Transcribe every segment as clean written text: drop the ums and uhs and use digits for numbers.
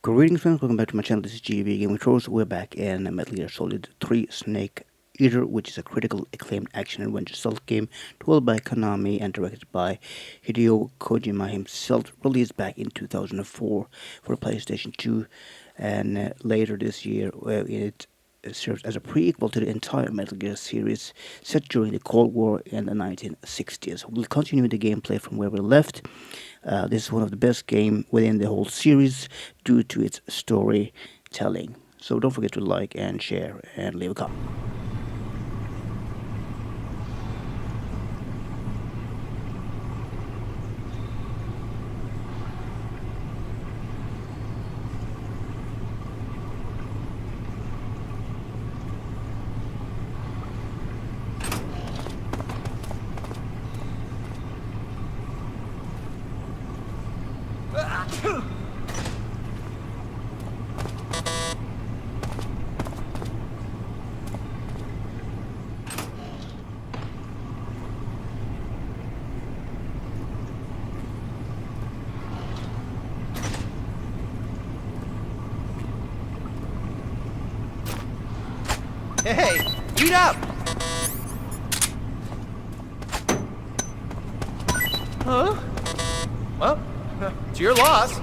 Greetings friends, welcome back to my channel. This is GamerVictorious. We're back in Metal Gear Solid 3 Snake Eater, which is a critical acclaimed action-adventure stealth game developed by Konami and directed by Hideo Kojima himself, released back in 2004 for PlayStation 2, and later this year it serves as a prequel to the entire Metal Gear series set during the Cold War in the 1960s. We'll continue with the gameplay from where we left. This is one of the best games within the whole series due to its storytelling. So don't forget to like and share and leave a comment. Hey, eat up! Huh? Well, it's your loss.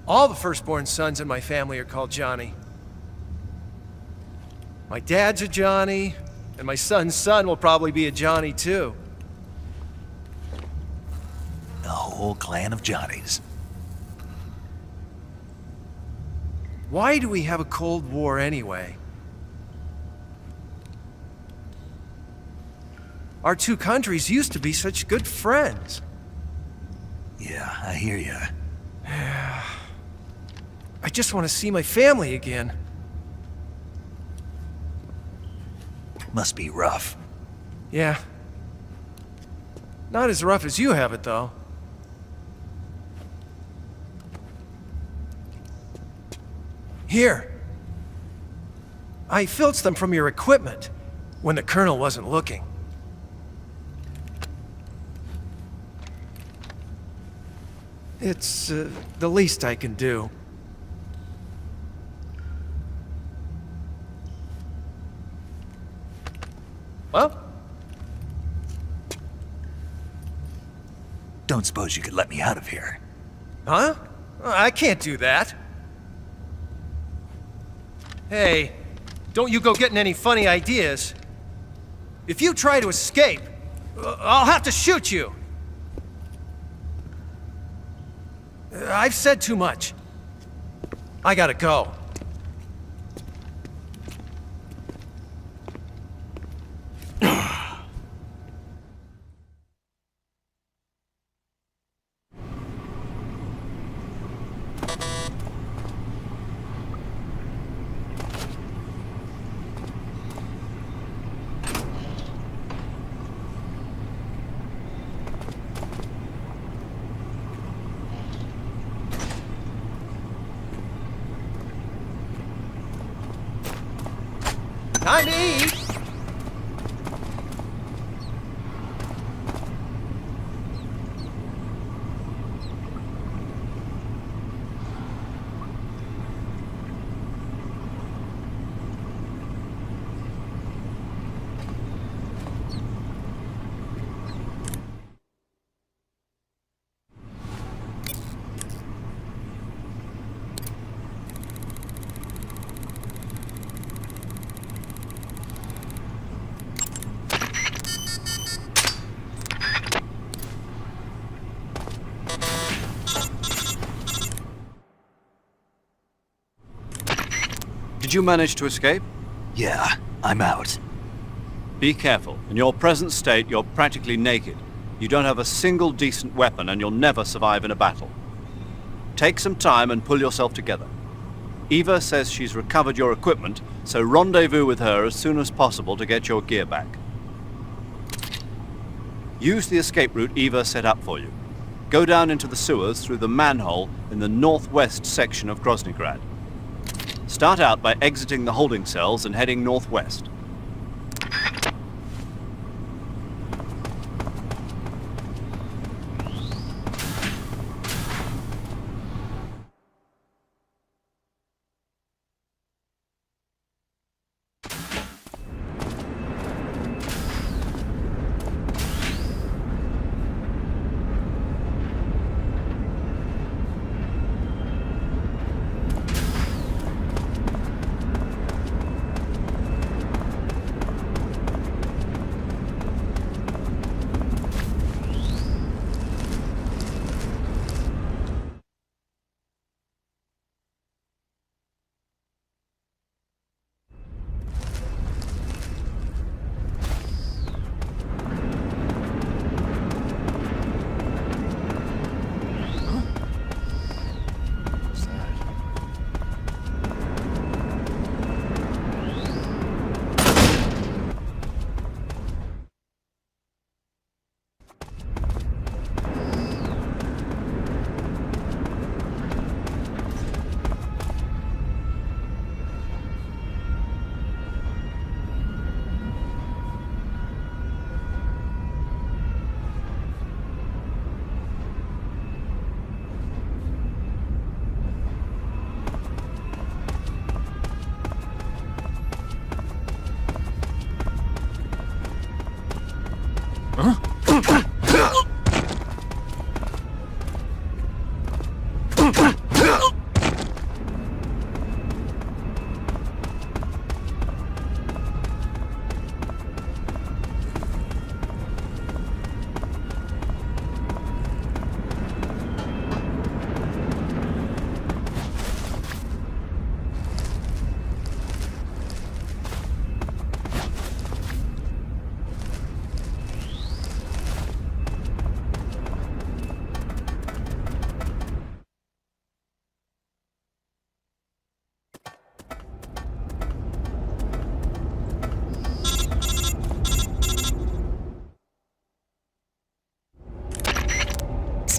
All the firstborn sons in my family are called Johnny. My dad's a Johnny, and my son's son will probably be a Johnny too. A whole clan of Johnnies. Why do we have a Cold War anyway? Our two countries used to be such good friends. Yeah, I hear ya. I just want to see my family again. Must be rough. Yeah. Not as rough as you have it, though. Here. I filched them from your equipment when the Colonel wasn't looking. It's the least I can do. Well? Don't suppose you could let me out of here? Huh? I can't do that. Hey, don't you go getting any funny ideas. If you try to escape, I'll have to shoot you. I've said too much. I gotta go. Time to eat! Did you manage to escape? Yeah, I'm out. Be careful. In your present state, you're practically naked. You don't have a single decent weapon, and you'll never survive in a battle. Take some time and pull yourself together. Eva says she's recovered your equipment, so rendezvous with her as soon as possible to get your gear back. Use the escape route Eva set up for you. Go down into the sewers through the manhole in the northwest section of Groznygrad. Start out by exiting the holding cells and heading northwest.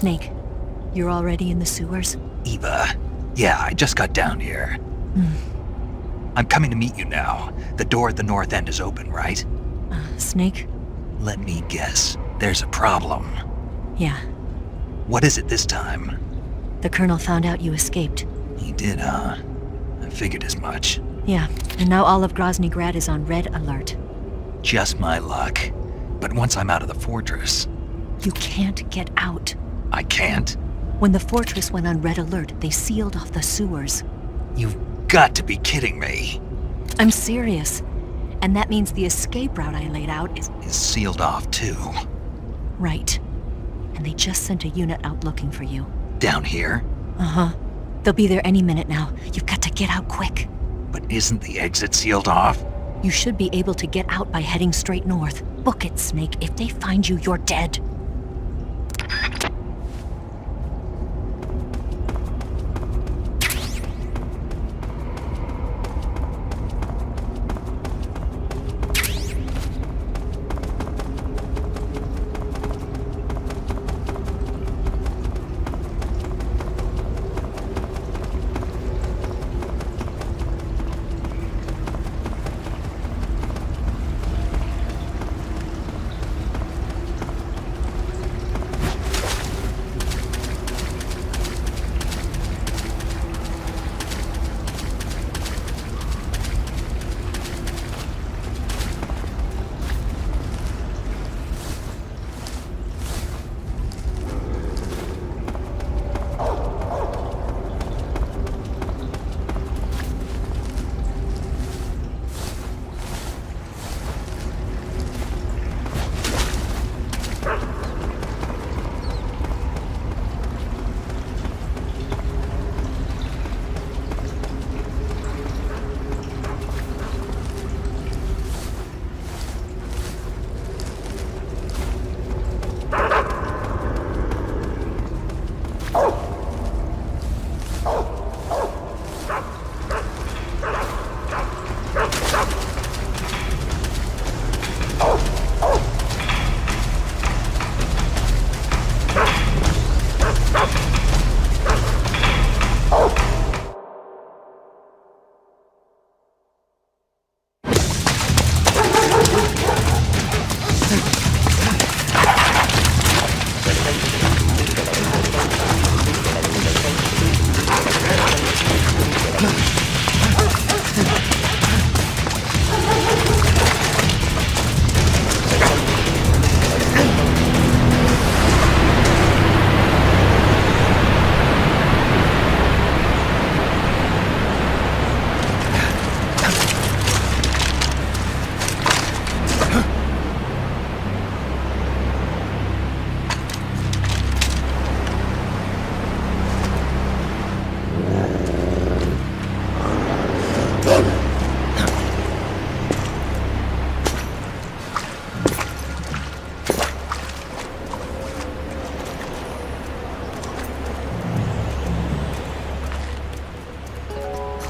Snake, you're already in the sewers? Eva. Yeah, I just got down here. I'm coming to meet you now. The door at the north end is open, right? Snake? Let me guess. There's a problem. Yeah. What is it this time? The Colonel found out you escaped. He did, huh? I figured as much. Yeah, and now all of Grozny Grad is on red alert. Just my luck. But once I'm out of the fortress... You can't get out. I can't? When the fortress went on red alert, they sealed off the sewers. You've got to be kidding me. I'm serious. And that means the escape route I laid out is... Is sealed off, too. Right. And they just sent a unit out looking for you. Down here? Uh-huh. They'll be there any minute now. You've got to get out quick. But isn't the exit sealed off? You should be able to get out by heading straight north. Book it, Snake. If they find you, you're dead.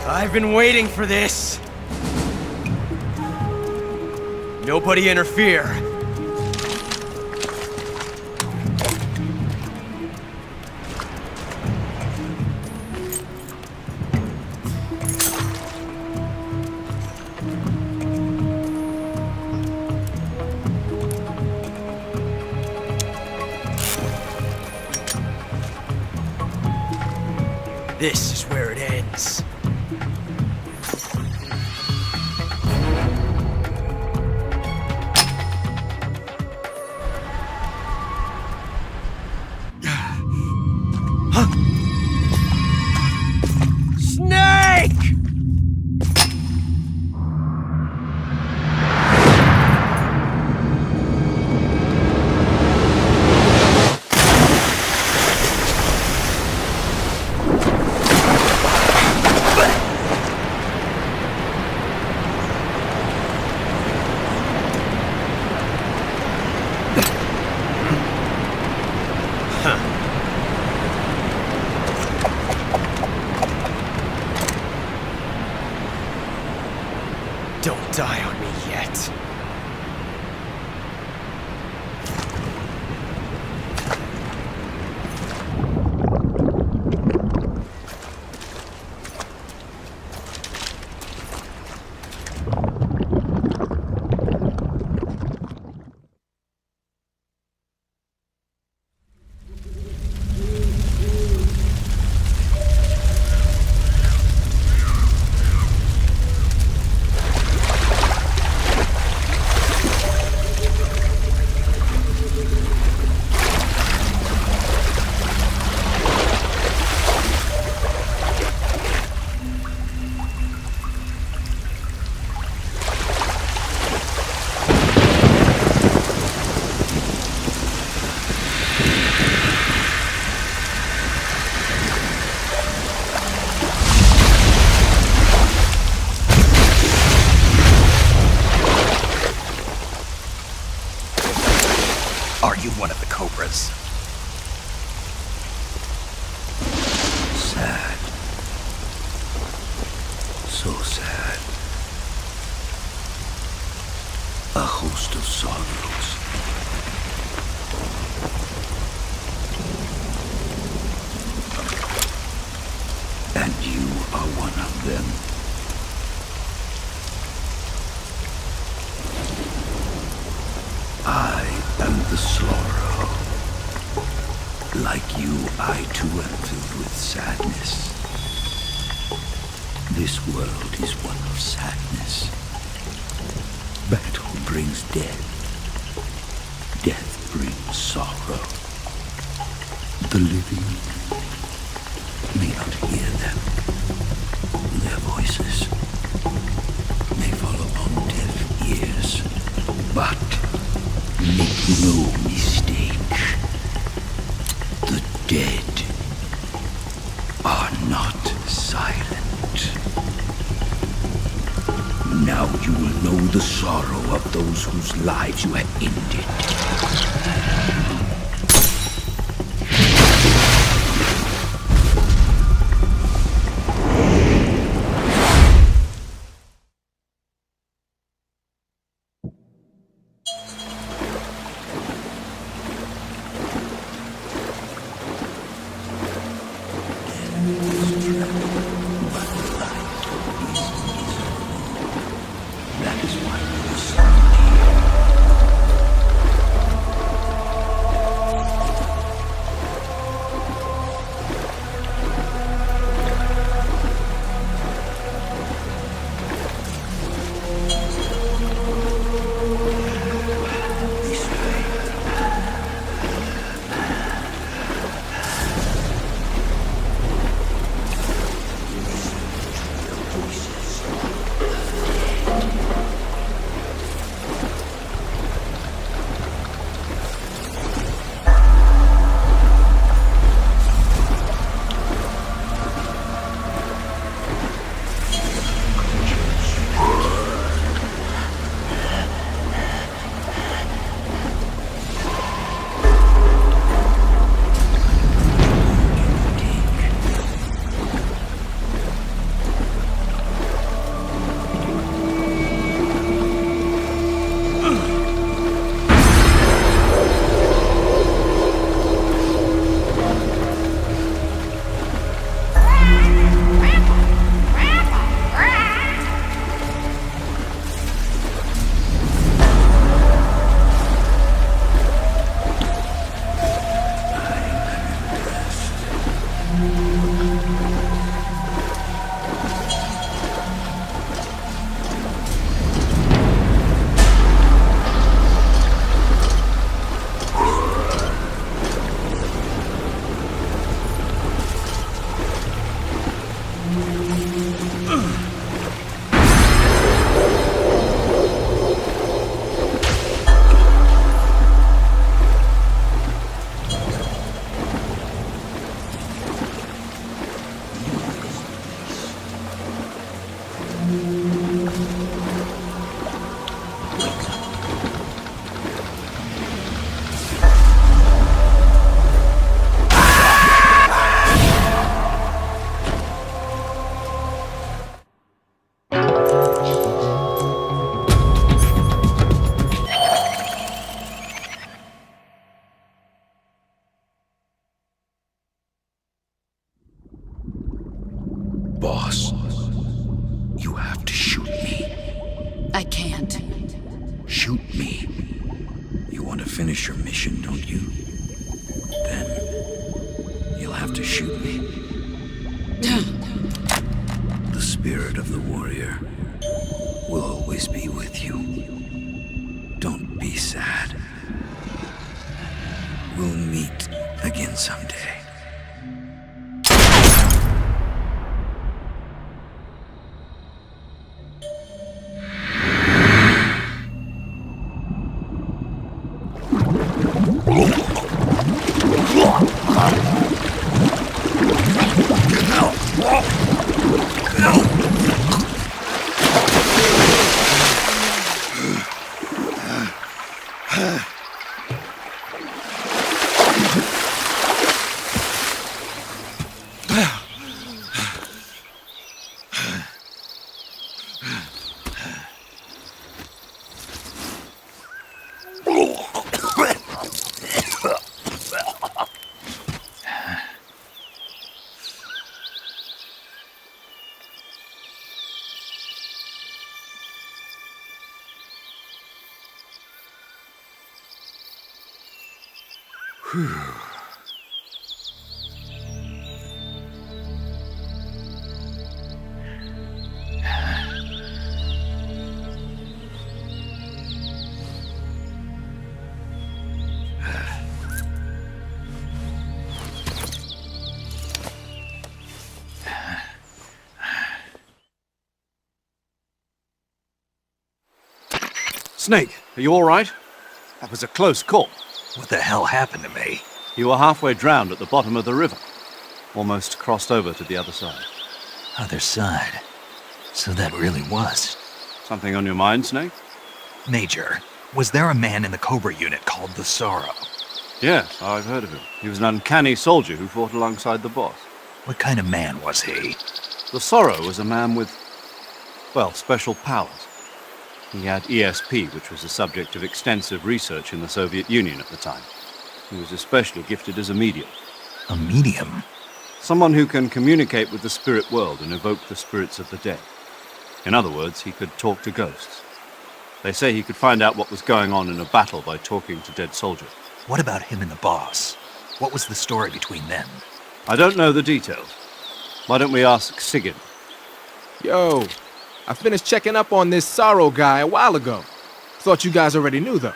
I've been waiting for this. Nobody interfere. This is where it ends. Don't die on me yet. Are you one of the Cobras? Sad. So sad. A host of sorrows. And you are one of them. I am the sorrow. Like you, I too am filled with sadness. This world is one of sadness. Battle brings death. Death brings sorrow. The living may not hear them. Their voices may fall upon deaf ears. But make no mistake, the dead are not silent. Now you will know the sorrow of those whose lives you have ended. That is why you are so I can't. Shoot me. You want to finish your mission, don't you? Then you'll have to shoot me. The spirit of the warrior will always be with you. Don't be sad. We'll meet again someday. Snake, are you all right? That was a close call. What the hell happened to me? You were halfway drowned at the bottom of the river. Almost crossed over to the other side. Other side. So that really was. Something on your mind, Snake? Major, was there a man in the Cobra unit called the Sorrow? Yes, I've heard of him. He was an uncanny soldier who fought alongside the boss. What kind of man was he? The Sorrow was a man with, well, special powers. He had ESP, which was the subject of extensive research in the Soviet Union at the time. He was especially gifted as a medium. A medium? Someone who can communicate with the spirit world and evoke the spirits of the dead. In other words, he could talk to ghosts. They say he could find out what was going on in a battle by talking to dead soldiers. What about him and the boss? What was the story between them? I don't know the details. Why don't we ask Sigyn? Yo, I finished checking up on this Sorrow guy a while ago. Thought you guys already knew, though.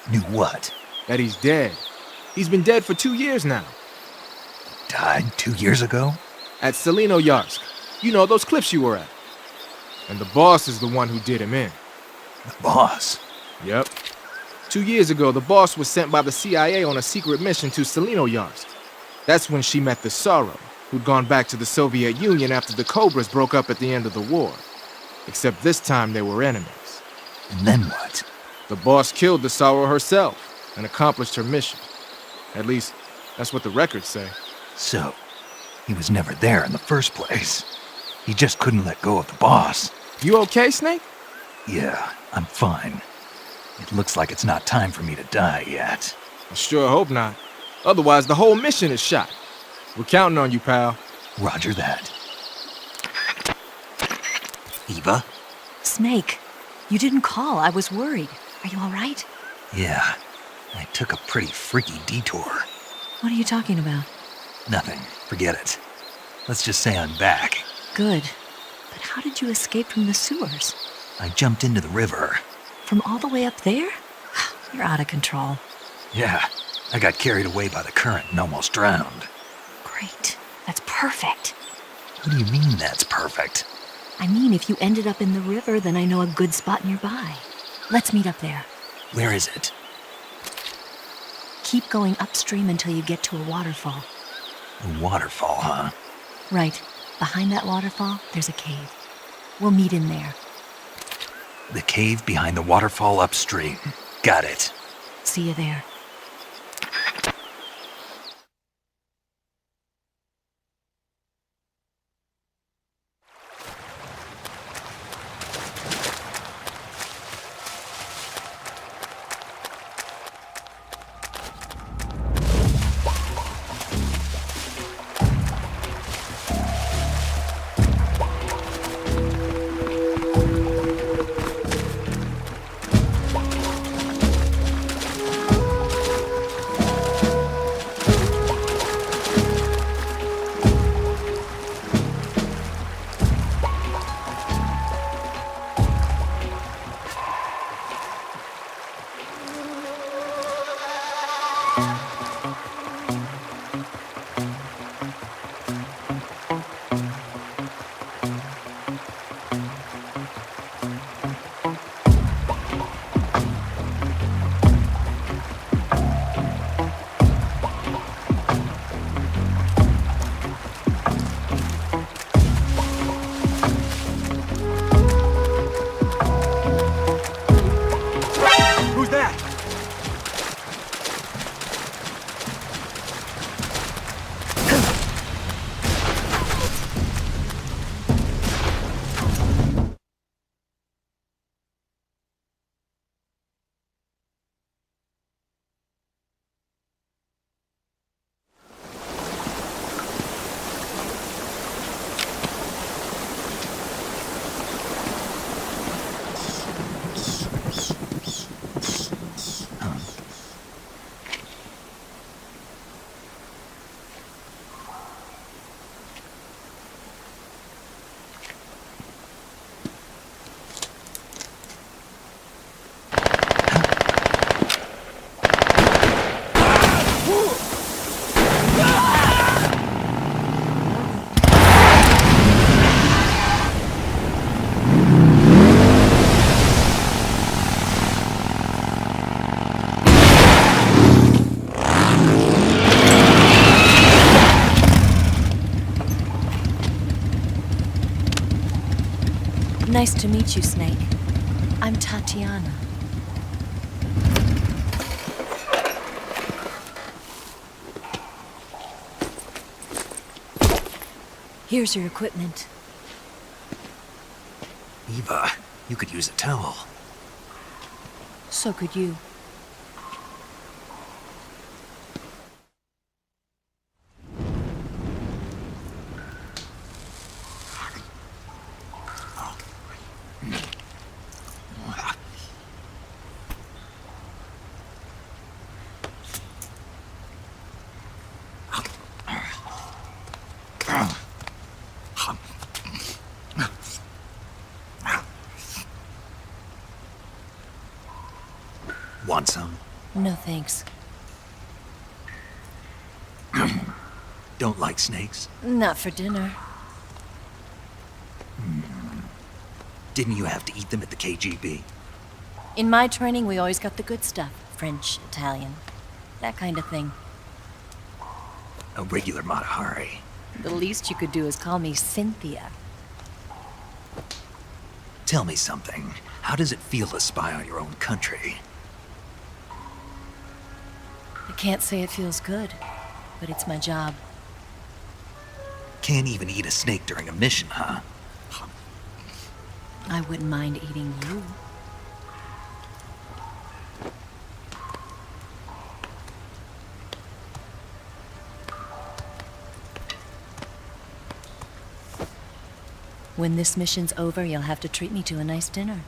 Knew what? That he's dead. He's been dead for 2 years now. Died 2 years ago? At Selino-Yarsk. You know, those cliffs you were at. And the boss is the one who did him in. The boss? Yep. 2 years ago, the boss was sent by the CIA on a secret mission to Selino-Yarsk. That's when she met the Sorrow, who'd gone back to the Soviet Union after the Cobras broke up at the end of the war. Except this time they were enemies. And then what? The boss killed the Sorrow herself and accomplished her mission. At least, that's what the records say. So, he was never there in the first place. He just couldn't let go of the boss. You okay, Snake? Yeah, I'm fine. It looks like it's not time for me to die yet. I sure hope not. Otherwise, the whole mission is shot. We're counting on you, pal. Roger that. Eva? Snake, you didn't call. I was worried. Are you all right? Yeah, I took a pretty freaky detour. What are you talking about? Nothing. Forget it. Let's just say I'm back. Good. But how did you escape from the sewers? I jumped into the river. From all the way up there? You're out of control. Yeah, I got carried away by the current and almost drowned. Great. That's perfect. What do you mean that's perfect? I mean, if you ended up in the river, then I know a good spot nearby. Let's meet up there. Where is it? Keep going upstream until you get to a waterfall. A waterfall, huh? Right. Behind that waterfall, there's a cave. We'll meet in there. The cave behind the waterfall upstream. Got it. See you there. Nice to meet you, Snake. I'm Tatiana. Here's your equipment. Eva, you could use a towel. So could you. Want some? No thanks. Don't like snakes? Not for dinner. Didn't you have to eat them at the KGB? In my training, we always got the good stuff. French, Italian, that kind of thing. A regular Matahari. The least you could do is call me Cynthia. Tell me something. How does it feel to spy on your own country? I can't say it feels good, but it's my job. Can't even eat a snake during a mission, huh? I wouldn't mind eating you. When this mission's over, you'll have to treat me to a nice dinner.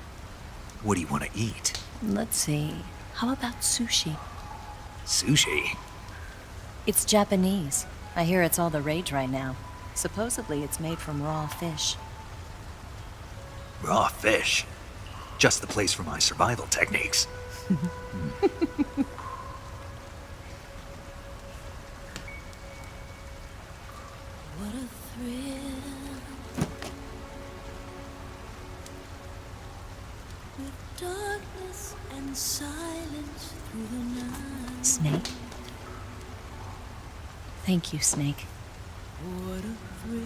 What do you want to eat? Let's see. How about sushi? Sushi? It's Japanese. I hear it's all the rage right now. Supposedly it's made from raw fish. Raw fish? Just the place for my survival techniques. What a thrill. With darkness and silence through the night. Snake? Thank you, Snake. What a thrill.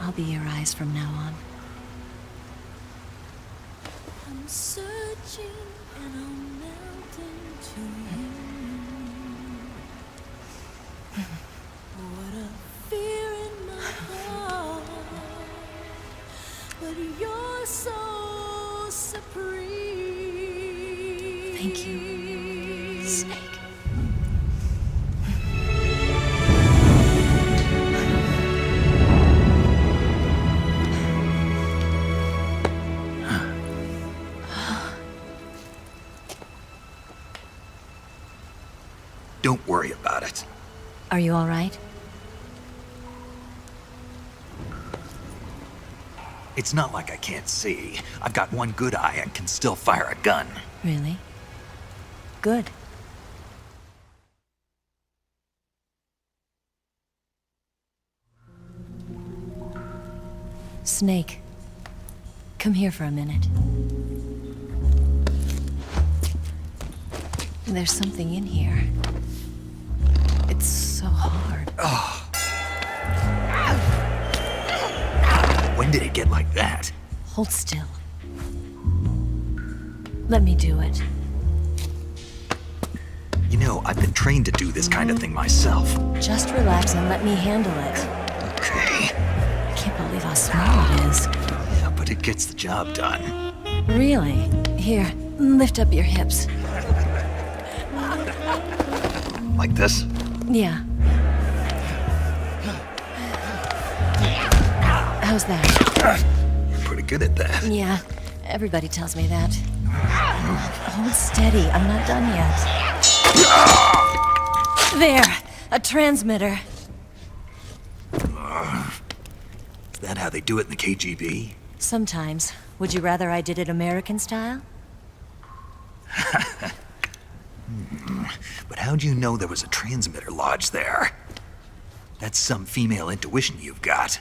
I'll be your eyes from now on. I'm searching and I'm melting to you. What a fear in my heart, but you're so supreme. Thank you, Snake. Don't worry about it. Are you all right? It's not like I can't see. I've got one good eye and can still fire a gun. Really? Good. Snake, come here for a minute. There's something in here. It's so hard. When did it get like that? Hold still. Let me do it. You know, I've been trained to do this kind of thing myself. Just relax and let me handle it. Okay. I can't believe how small it is. Yeah, but it gets the job done. Really? Here, lift up your hips. Like this? Yeah. How's that? You're pretty good at that. Yeah, everybody tells me that. Hold steady, I'm not done yet. There, a transmitter. Is that how they do it in the KGB? Sometimes. Would you rather I did it American style? But how'd you know there was a transmitter lodged there? That's some female intuition you've got.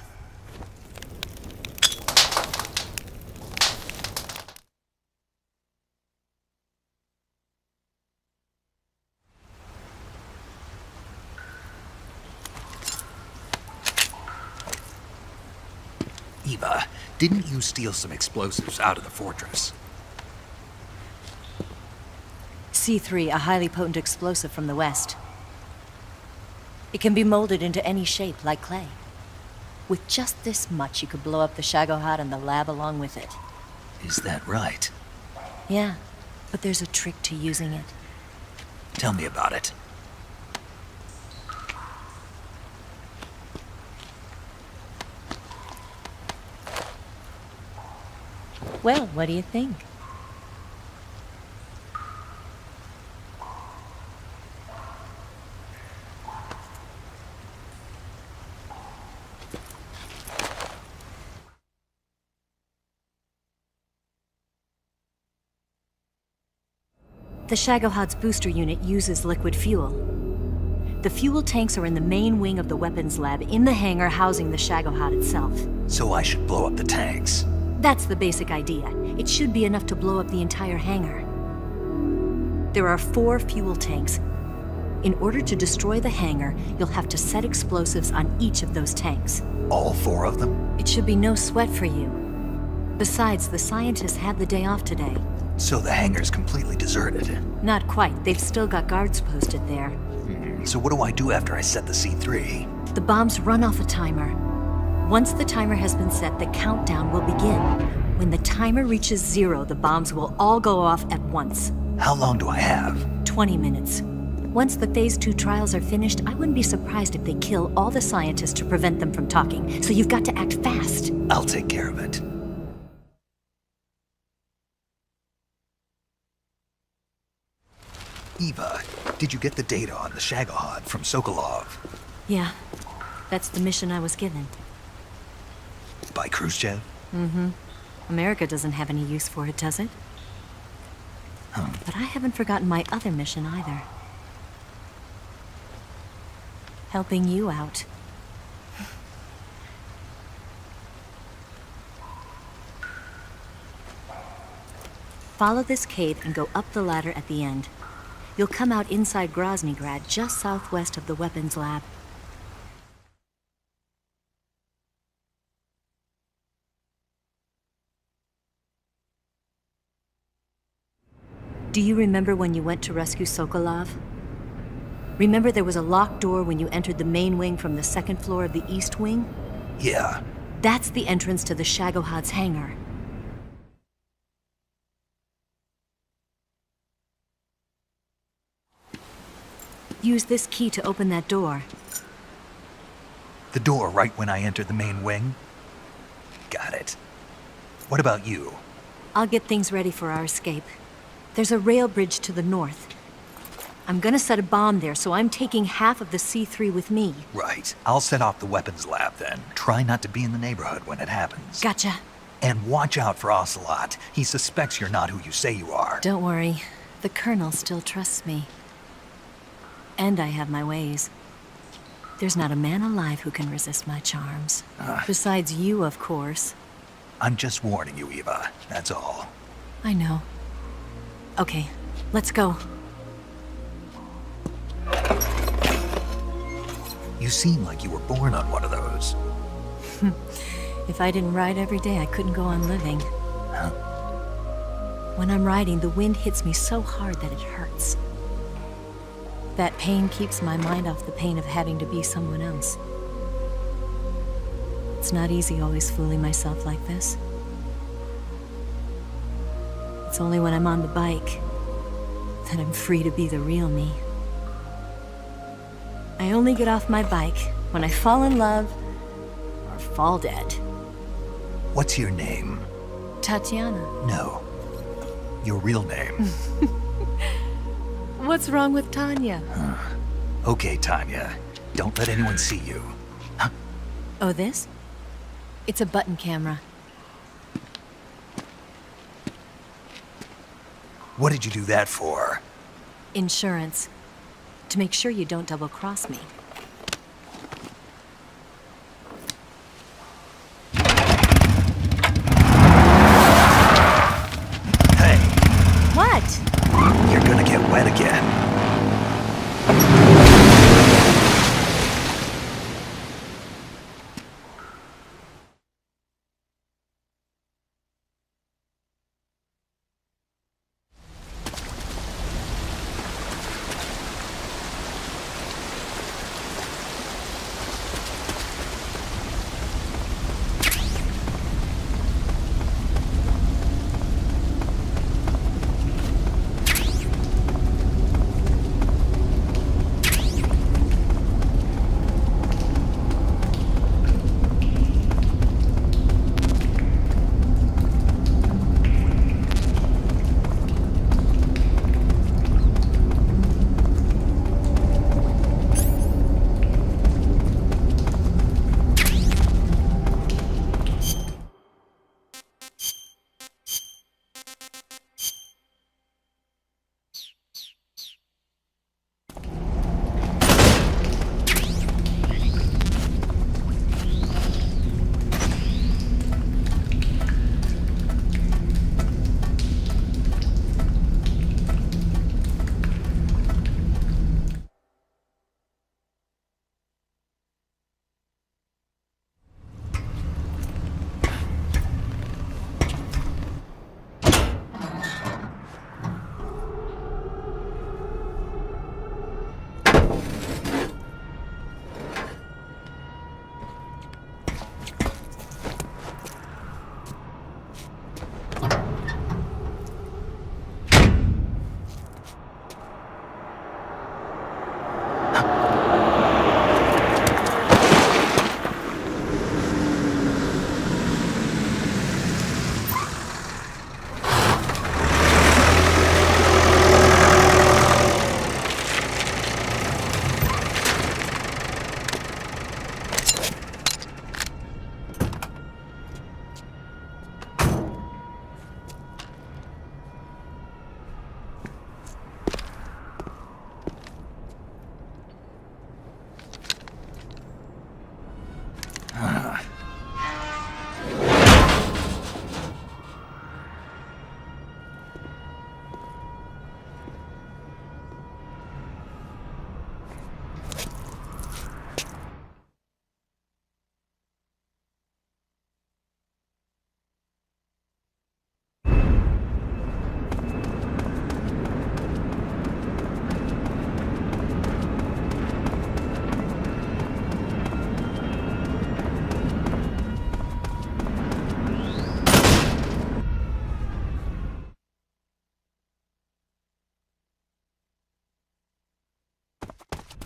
Eva, Didn't you steal some explosives out of the fortress? C3, a highly potent explosive from the west. It can be molded into any shape, like clay. With just this much, you could blow up the Shagohod and the lab along with it. Is that right? Yeah, but there's a trick to using it. Tell me about it. Well, what do you think? The Shagohod's booster unit uses liquid fuel. The fuel tanks are in the main wing of the weapons lab in the hangar housing the Shagohod itself. So I should blow up the tanks. That's the basic idea. It should be enough to blow up the entire hangar. There are 4 fuel tanks. In order to destroy the hangar, you'll have to set explosives on each of those tanks. All 4 of them? It should be no sweat for you. Besides, the scientists had the day off today. So the hangar's completely deserted. Not quite. They've still got guards posted there. So what do I do after I set the C3? The bombs run off a timer. Once the timer has been set, the countdown will begin. When the timer reaches 0, the bombs will all go off at once. How long do I have? 20 minutes. Once the Phase 2 trials are finished, I wouldn't be surprised if they kill all the scientists to prevent them from talking. So you've got to act fast. I'll take care of it. Eva, did you get the data on the Shagohod from Sokolov? Yeah, that's the mission I was given. By Khrushchev? America doesn't have any use for it, does it? But I haven't forgotten my other mission either. Helping you out. Follow this cave and go up the ladder at the end. You'll come out inside Groznygrad, just southwest of the weapons lab. Do you remember when you went to rescue Sokolov? Remember there was a locked door when you entered the main wing from the second floor of the east wing? Yeah. That's the entrance to the Shagohod's hangar. Use this key to open that door. The door right when I enter the main wing? Got it. What about you? I'll get things ready for our escape. There's a rail bridge to the north. I'm gonna set a bomb there, so I'm taking half of the C3 with me. Right. I'll set off the weapons lab then. Try not to be in the neighborhood when it happens. Gotcha. And watch out for Ocelot. He suspects you're not who you say you are. Don't worry. The Colonel still trusts me. And I have my ways. There's not a man alive who can resist my charms. Besides you, of course. I'm just warning you, Eva. That's all. I know. Okay, let's go. You seem like you were born on one of those. If I didn't ride every day, I couldn't go on living. Huh? When I'm riding, the wind hits me so hard that it hurts. That pain keeps my mind off the pain of having to be someone else. It's not easy always fooling myself like this. It's only when I'm on the bike that I'm free to be the real me. I only get off my bike when I fall in love or fall dead. What's your name? Tatiana. No. Your real name. What's wrong with Tanya? Okay, Tanya. Don't let anyone see you. Oh, this? It's a button camera. What did you do that for? Insurance. To make sure you don't double-cross me. Hey, What? you're gonna get wet again.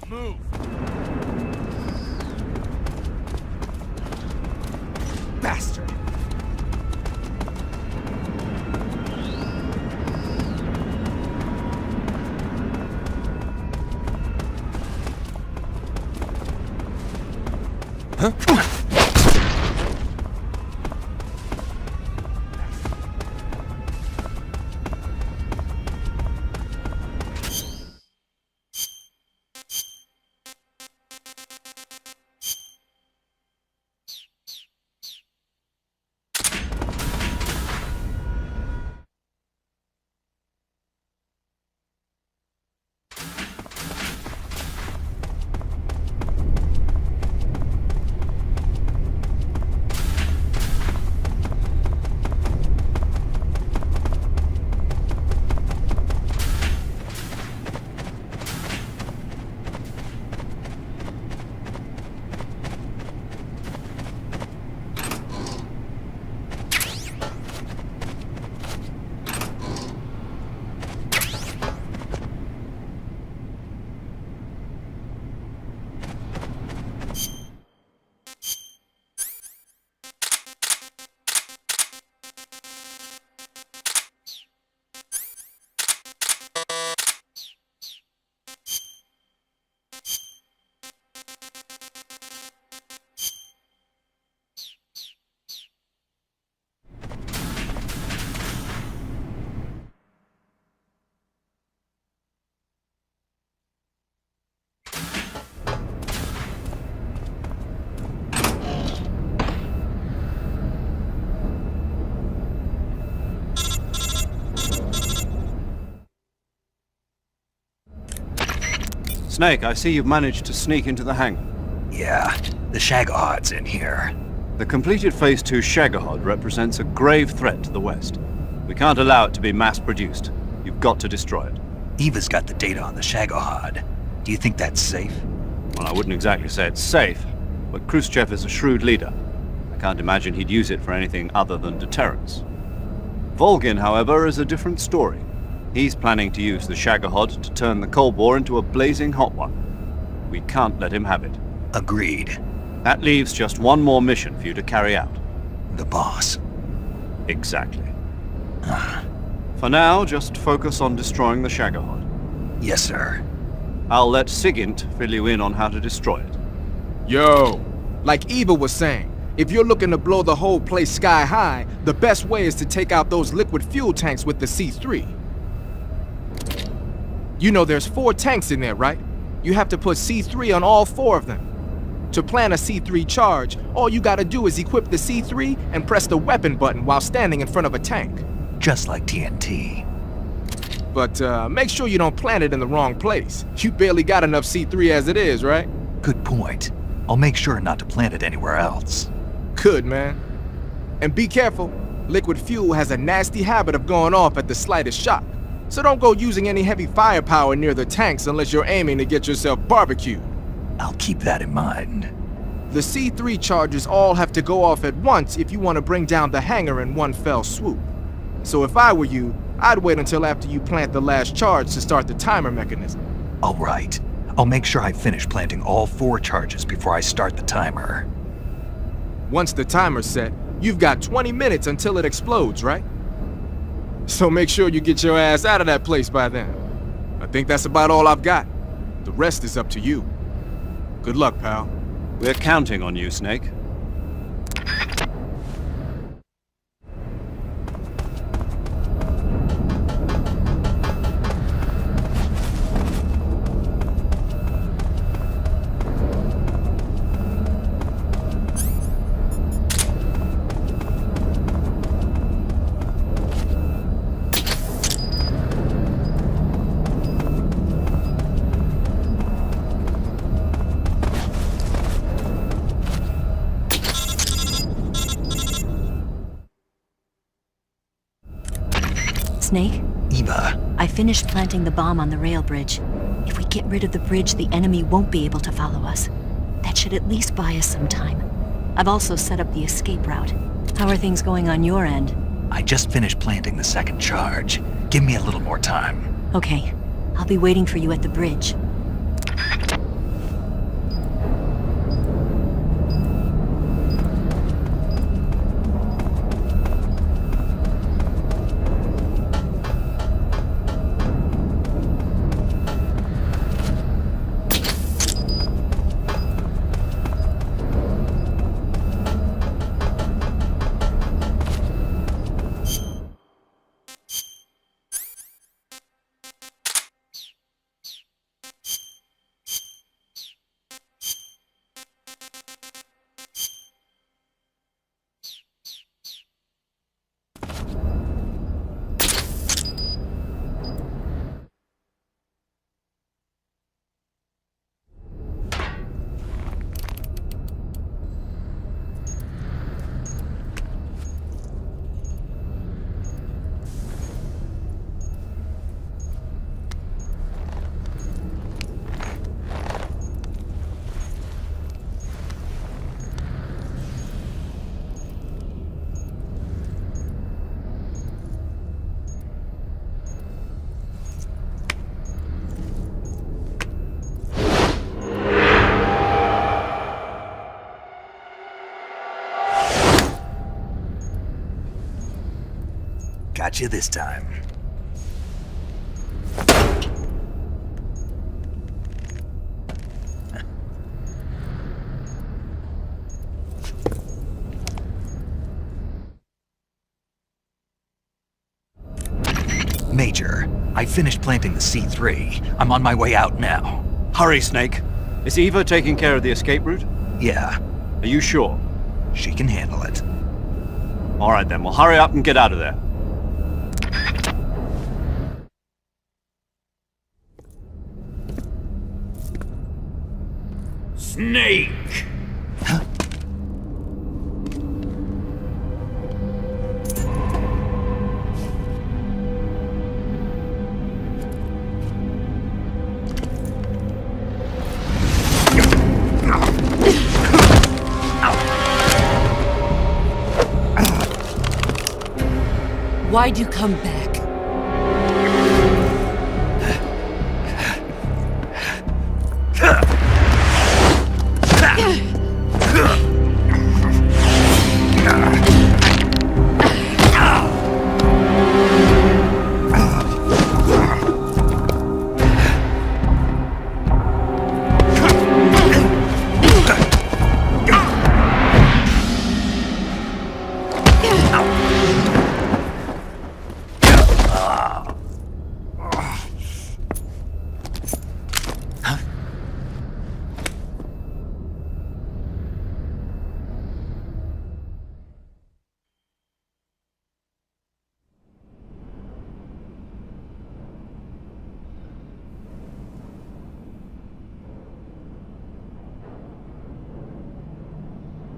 Move! Bastard! Snake, I see you've managed to sneak into the hangar. Yeah, the Shagohod's in here. The completed Phase 2 Shagohod represents a grave threat to the West. We can't allow it to be mass-produced. You've got to destroy it. Eva's got the data on the Shagohod. Do you think that's safe? Well, I wouldn't exactly say it's safe, but Khrushchev is a shrewd leader. I can't imagine he'd use it for anything other than deterrence. Volgin, however, is a different story. He's planning to use the Shagohod to turn the Cold War into a blazing hot one. We can't let him have it. Agreed. That leaves just one more mission for you to carry out. The boss. Exactly. For now, just focus on destroying the Shagohod. Yes, sir. I'll let Sigint fill you in on how to destroy it. Yo, like Eva was saying, if you're looking to blow the whole place sky high, the best way is to take out those liquid fuel tanks with the C3. You know there's 4 tanks in there, right? You have to put C3 on all 4 of them. To plan a C3 charge, all you gotta do is equip the C3 and press the weapon button while standing in front of a tank. Just like TNT. But make sure you don't plant it in the wrong place. You barely got enough C3 as it is, right? Good point. I'll make sure not to plant it anywhere else. Good, man. And be careful. Liquid fuel has a nasty habit of going off at the slightest shock. So don't go using any heavy firepower near the tanks unless you're aiming to get yourself barbecued. I'll keep that in mind. The C3 charges all have to go off at once if you want to bring down the hangar in one fell swoop. So if I were you, I'd wait until after you plant the last charge to start the timer mechanism. All right. I'll make sure I finish planting all 4 charges before I start the timer. Once the timer's set, you've got 20 minutes until it explodes, right? So make sure you get your ass out of that place by then. I think that's about all I've got. The rest is up to you. Good luck, pal. We're counting on you, Snake. Snake? Eva, I finished planting the bomb on the rail bridge. If we get rid of the bridge, the enemy won't be able to follow us. That should at least buy us some time. I've also set up the escape route. How are things going on your end? I just finished planting the 2nd charge. Give me a little more time. Okay. I'll be waiting for you at the bridge. got you this time. Major, I finished planting the C3. I'm on my way out now. Hurry, Snake. Is Eva taking care of the escape route? Yeah, Are you sure? she can handle it. All right then, well hurry up and get out of there. Snake! Why'd you come back?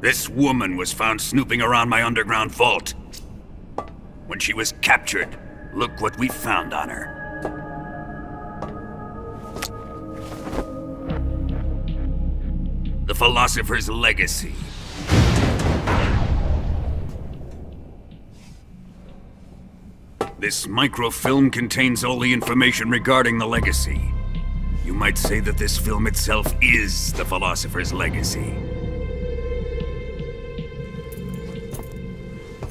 This woman was found snooping around my underground vault. When she was captured, look what we found on her. The Philosopher's Legacy. This microfilm contains all the information regarding the Legacy. You might say that this film itself is the Philosopher's Legacy.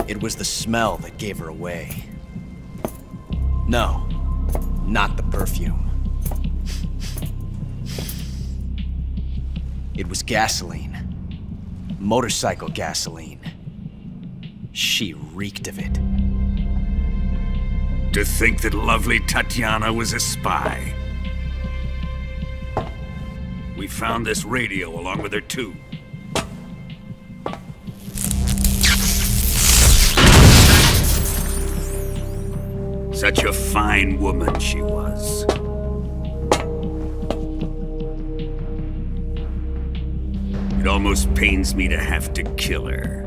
It was the smell that gave her away. No, not the perfume. It was gasoline. Motorcycle gasoline. She reeked of it. To think that lovely Tatiana was a spy. We found this radio along with her too. Such a fine woman she was. It almost pains me to have to kill her.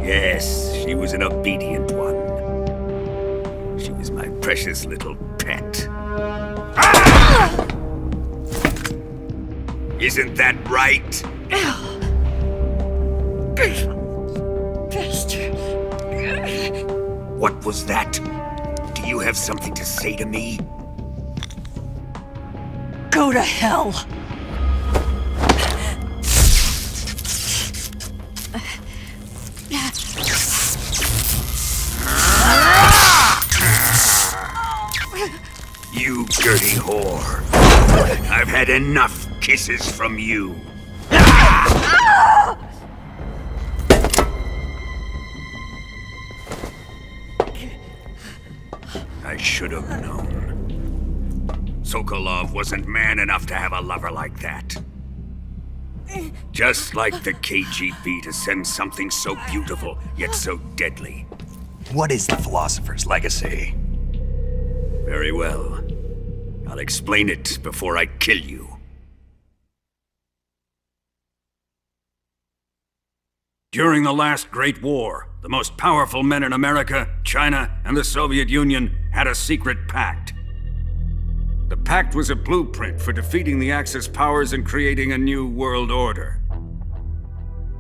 Yes, she was an obedient one. She was my precious little pet. Ah! Isn't that right? What was that? Do you have something to say to me? Go to hell! You dirty whore. I've had enough kisses from you. I should have known. Sokolov wasn't man enough to have a lover like that. Just like the KGB to send something so beautiful, yet so deadly. What is the Philosopher's Legacy? Very well. I'll explain it before I kill you. During the last Great War, the most powerful men in America, China, and the Soviet Union had a secret pact. The pact was a blueprint for defeating the Axis powers and creating a new world order.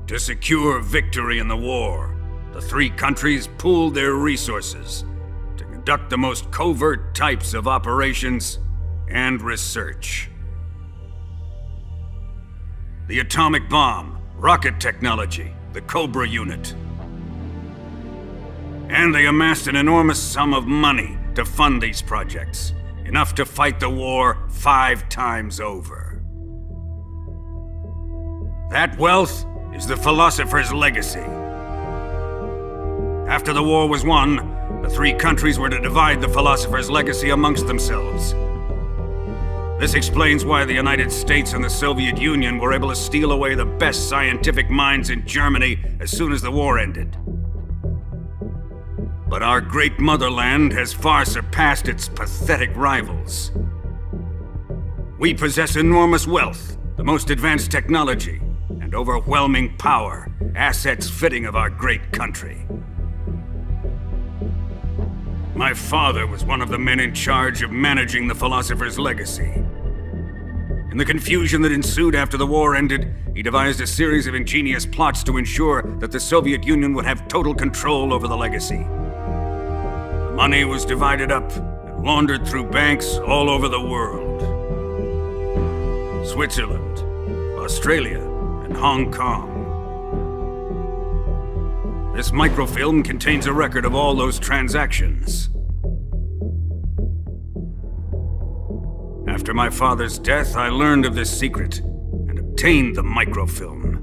To secure victory in the war, the three countries pooled their resources to conduct the most covert types of operations and research. the atomic bomb, rocket technology, the Cobra unit. And they amassed an enormous sum of money to fund these projects, enough to fight the war 5 times over. That wealth is the philosopher's legacy. After the war was won, the 3 countries were to divide the philosopher's legacy amongst themselves. This explains why the United States and the Soviet Union were able to steal away the best scientific minds in Germany as soon as the war ended. But our great motherland has far surpassed its pathetic rivals. We possess enormous wealth, the most advanced technology, and overwhelming power, assets fitting of our great country. My father was one of the men in charge of managing the philosopher's legacy. In the confusion that ensued after the war ended, he devised a series of ingenious plots to ensure that the Soviet Union would have total control over the legacy. The money was divided up and laundered through banks all over the world. Switzerland, Australia, and Hong Kong. This microfilm contains a record of all those transactions. After my father's death, I learned of this secret and obtained the microfilm.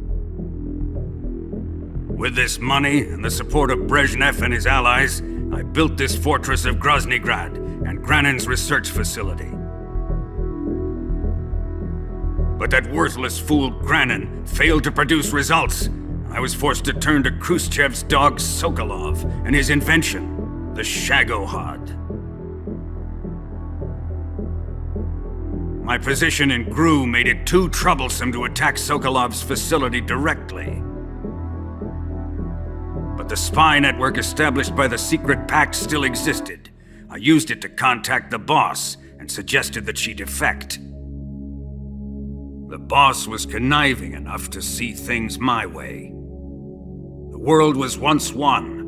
With this money and the support of Brezhnev and his allies, I built this fortress of Groznygrad and Granin's research facility. But that worthless fool Granin failed to produce results. I was forced to turn to Khrushchev's dog Sokolov and his invention, the Shagohod. My position in GRU made it too troublesome to attack Sokolov's facility directly. But the spy network established by the secret pact still existed. I used it to contact the boss and suggested that she defect. The boss was conniving enough to see things my way. The world was once one,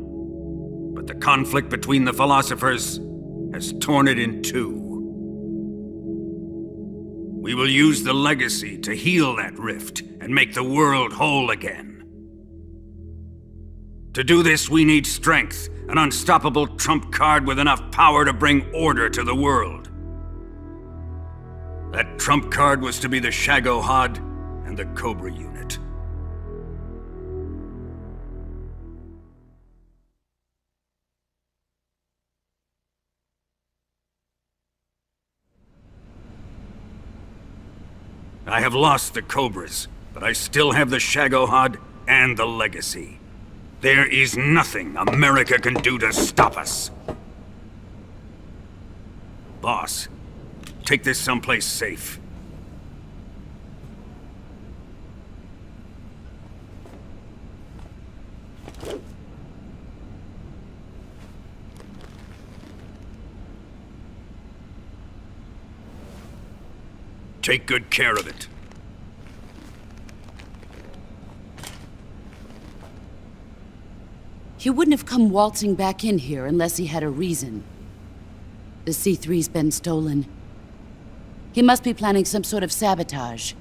but the conflict between the philosophers has torn it in 2. We will use the legacy to heal that rift and make the world whole again. To do this, we need strength, an unstoppable trump card with enough power to bring order to the world. That trump card was to be the Shagohod and the Cobra unit. I have lost the Cobras, but I still have the Shagohod and the legacy. There is nothing America can do to stop us. Boss, take this someplace safe. Take good care of it. He wouldn't have come waltzing back in here unless he had a reason. The C3's been stolen. He must be planning some sort of sabotage.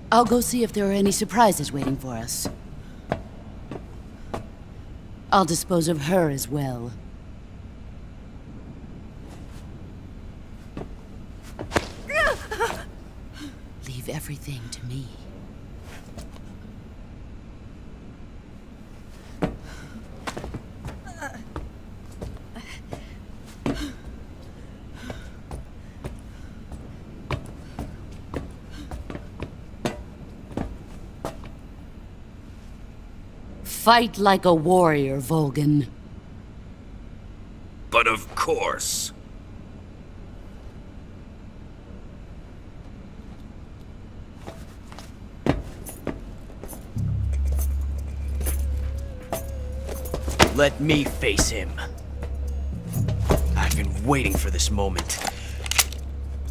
I'll go see if there are any surprises waiting for us. I'll dispose of her as well. Leave everything to me. Fight like a warrior, Volgan. But of course. Let me face him. I've been waiting for this moment.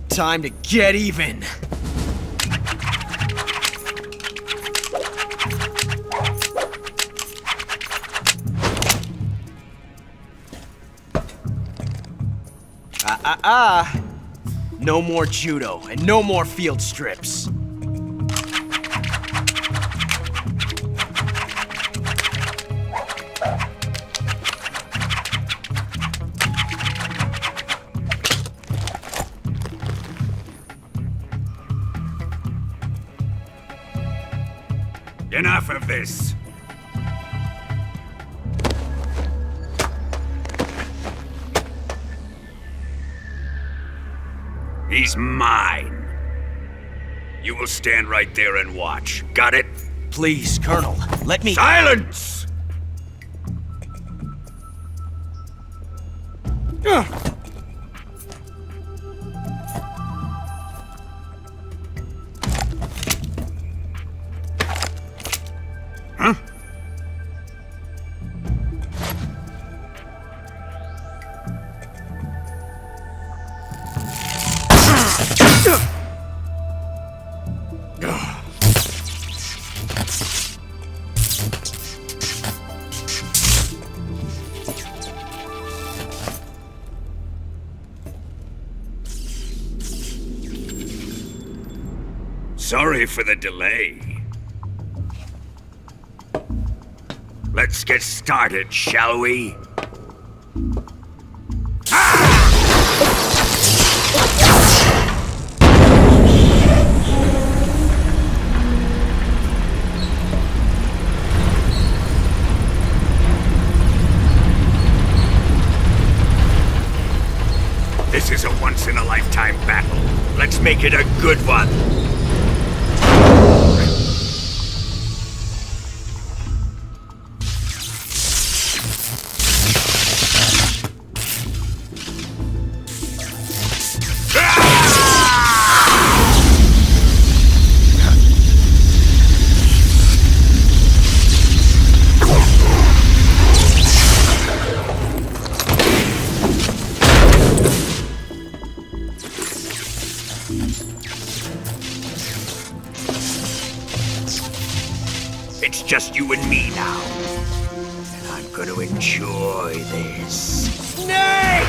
Time to get even! No more judo, and no more field strips. Enough of this. He's mine. You will stand right there and watch. Got it? Please, Colonel, let me— Silence! Huh? Sorry for the delay. Let's get started, shall we? This is a once-in-a-lifetime battle. Let's make it a good one. It's just you and me now. And I'm gonna enjoy this. Snake!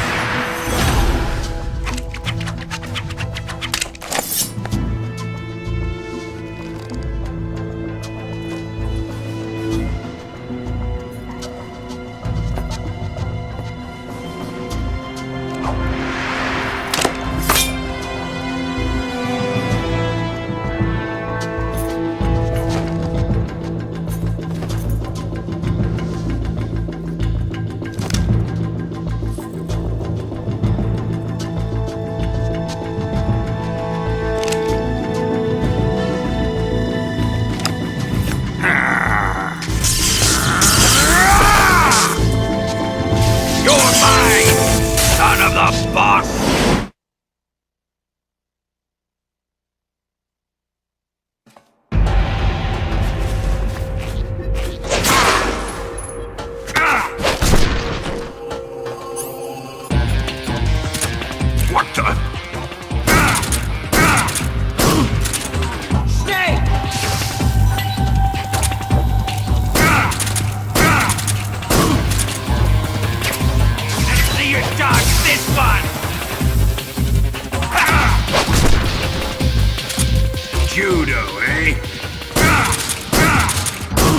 Judo, eh?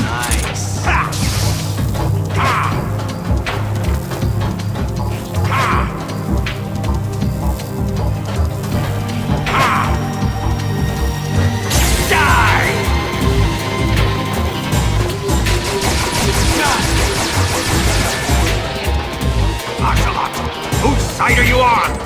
Nice. Ocelot, whose side are you on?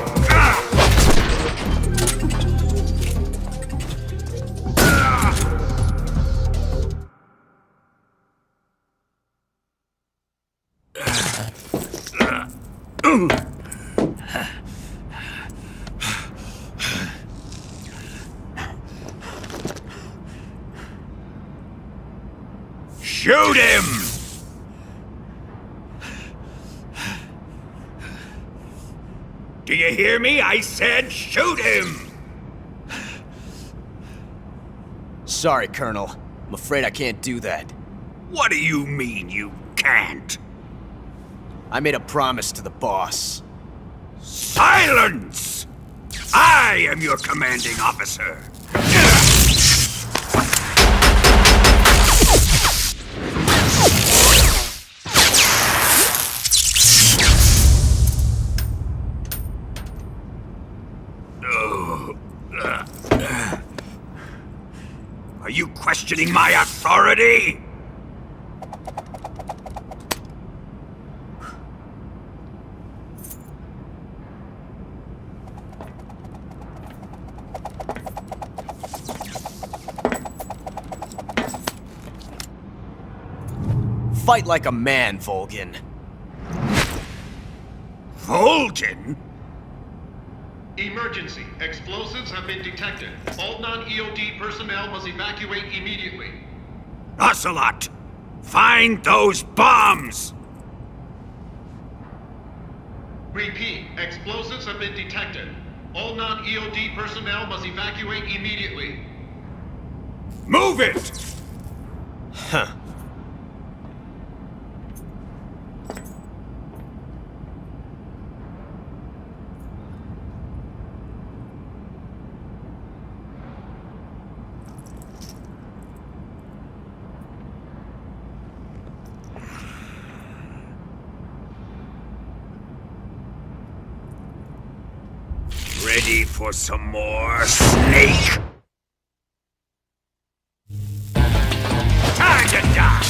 Shoot him! Do you hear me? I said shoot him! Sorry, Colonel. I'm afraid I can't do that. What do you mean you can't? I made a promise to the boss. Silence! I am your commanding officer. Are you questioning my authority? Fight like a man, Volgin. Volgin? Emergency. Explosives have been detected. All non-EOD personnel must evacuate immediately. Ocelot! Find those bombs! Repeat. Explosives have been detected. All non-EOD personnel must evacuate immediately. Move it! Huh. Ready for some more, Snake? Time to die!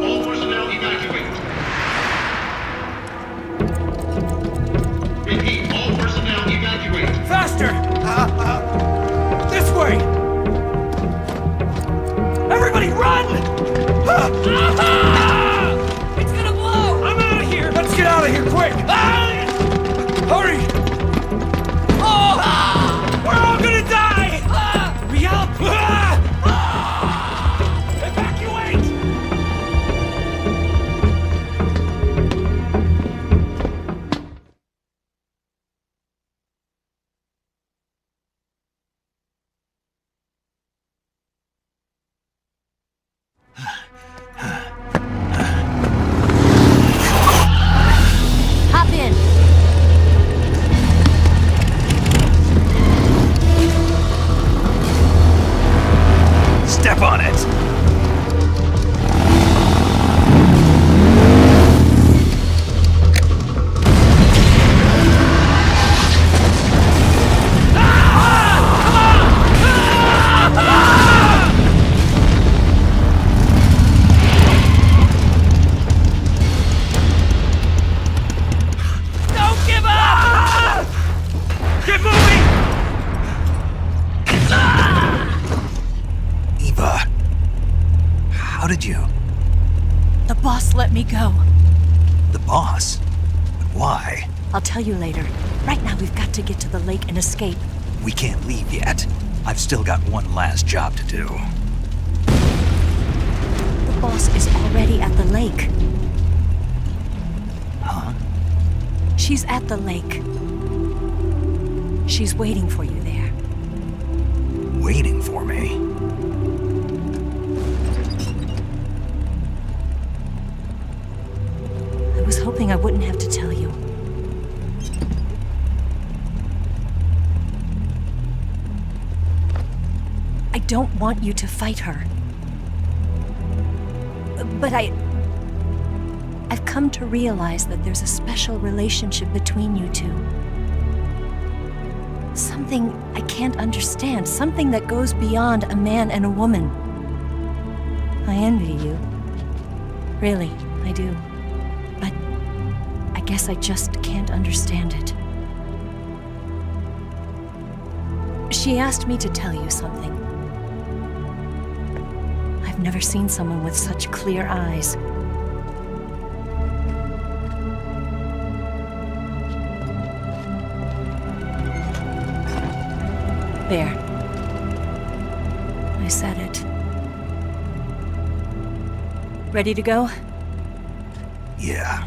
All personnel evacuate. Repeat. All personnel evacuate. Faster! This way! Everybody run! It's gonna blow! The boss let me go. The boss? But why? I'll tell you later. Right now, we've got to get to the lake and escape. We can't leave yet. I've still got one last job to do. The boss is already at the lake. Huh? She's at the lake. She's waiting for you there. Waiting for me? I was hoping I wouldn't have to tell you. I don't want you to fight her. But I've come to realize that there's a special relationship between you two. Something I can't understand, something that goes beyond a man and a woman. I envy you. Really, I do. But I guess I just can't understand it. She asked me to tell you something. I've never seen someone with such clear eyes. There. I said it. Ready to go? Yeah.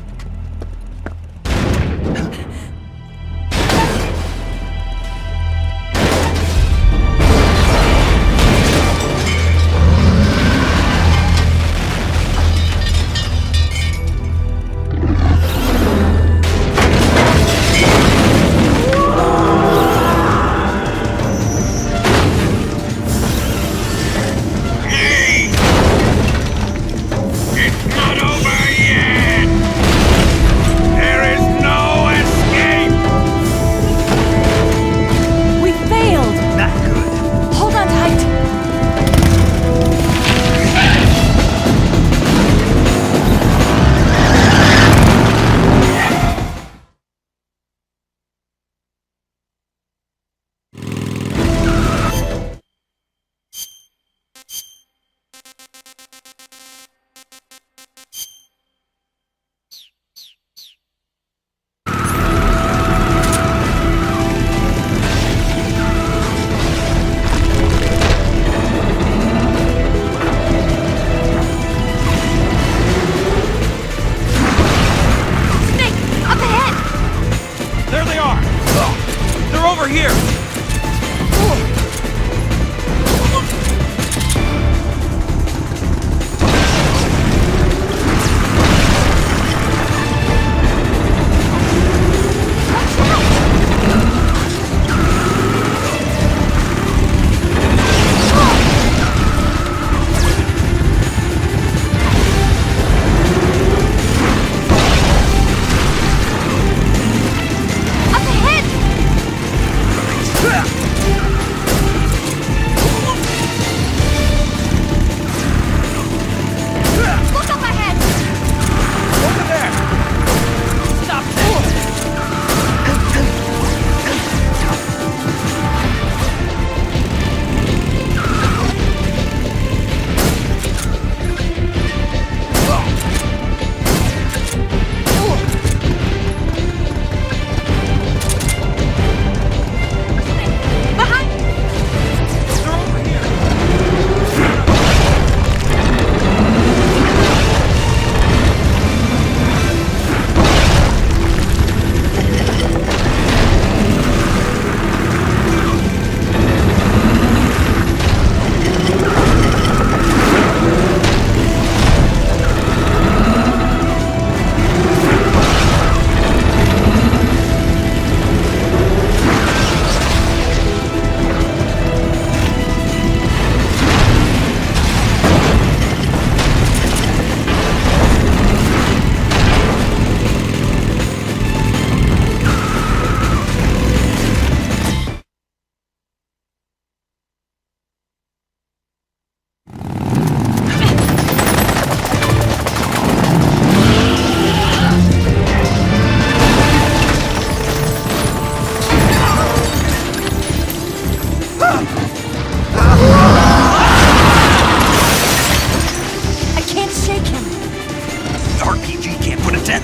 It's not over yet!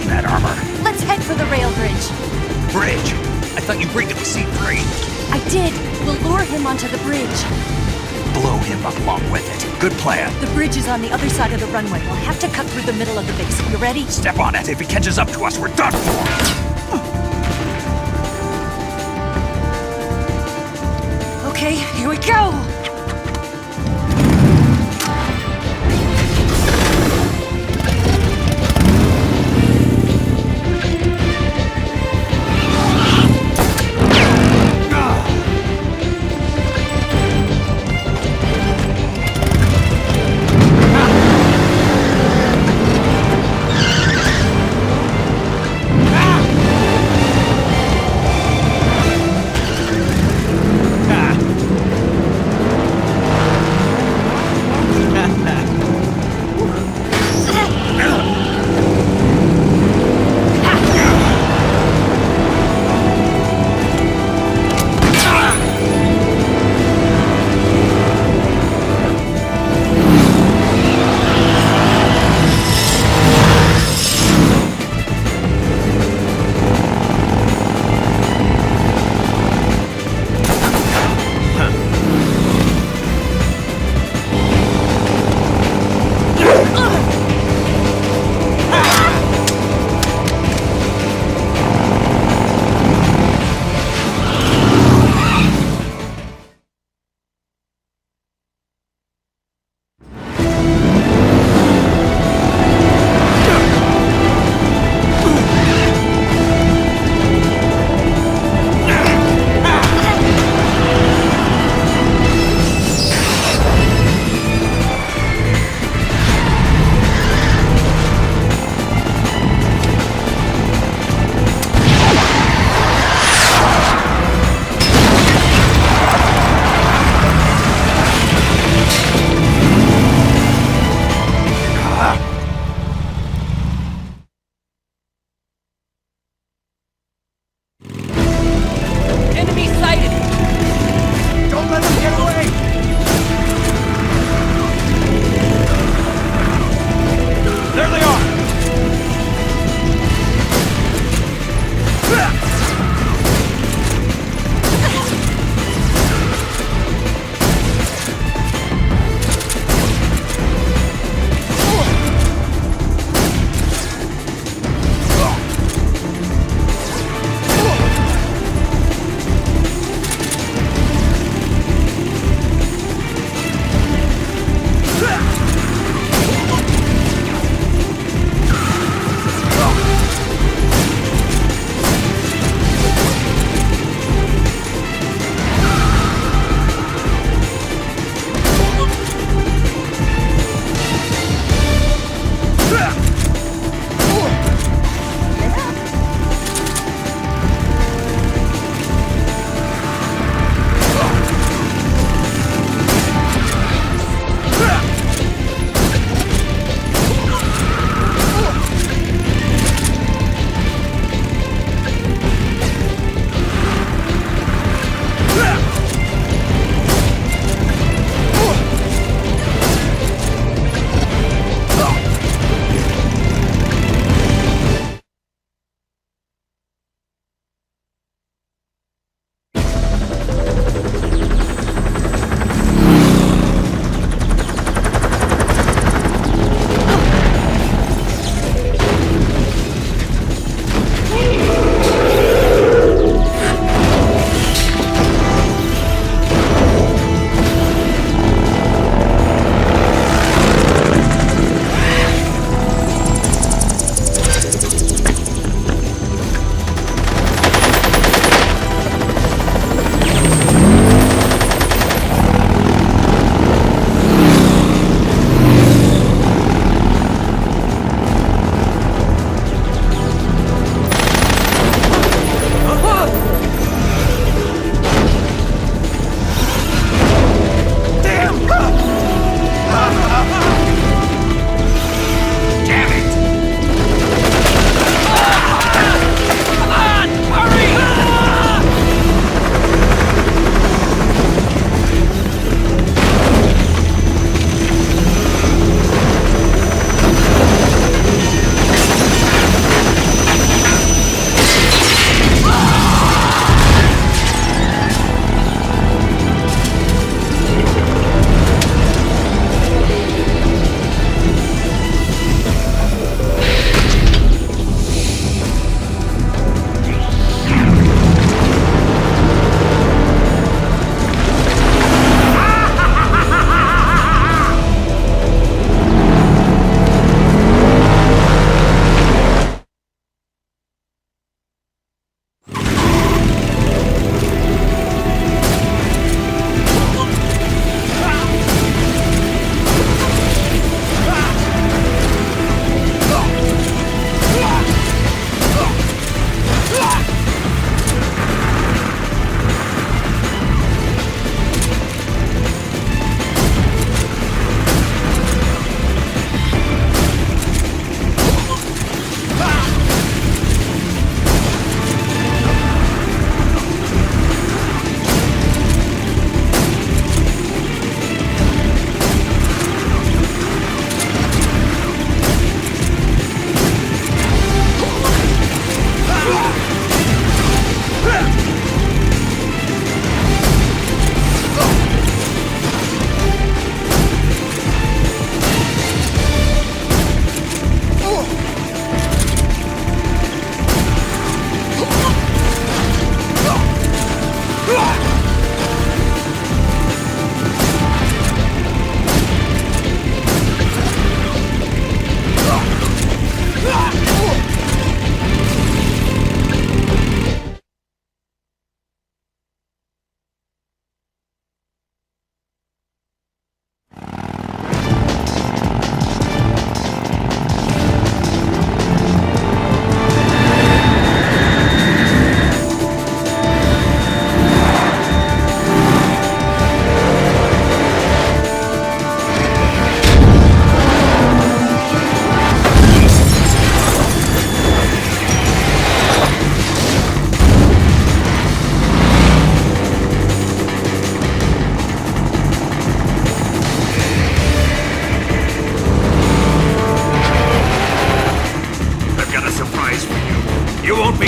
in that armor. Let's head for the rail bridge. Bridge! I thought you rigged it with C3. I did. We'll lure him onto the bridge. Blow him up along with it. Good plan. The bridge is on the other side of the runway. We'll have to cut through the middle of the base. You ready? Step on it. If he catches up to us, we're done for. Okay, here we go!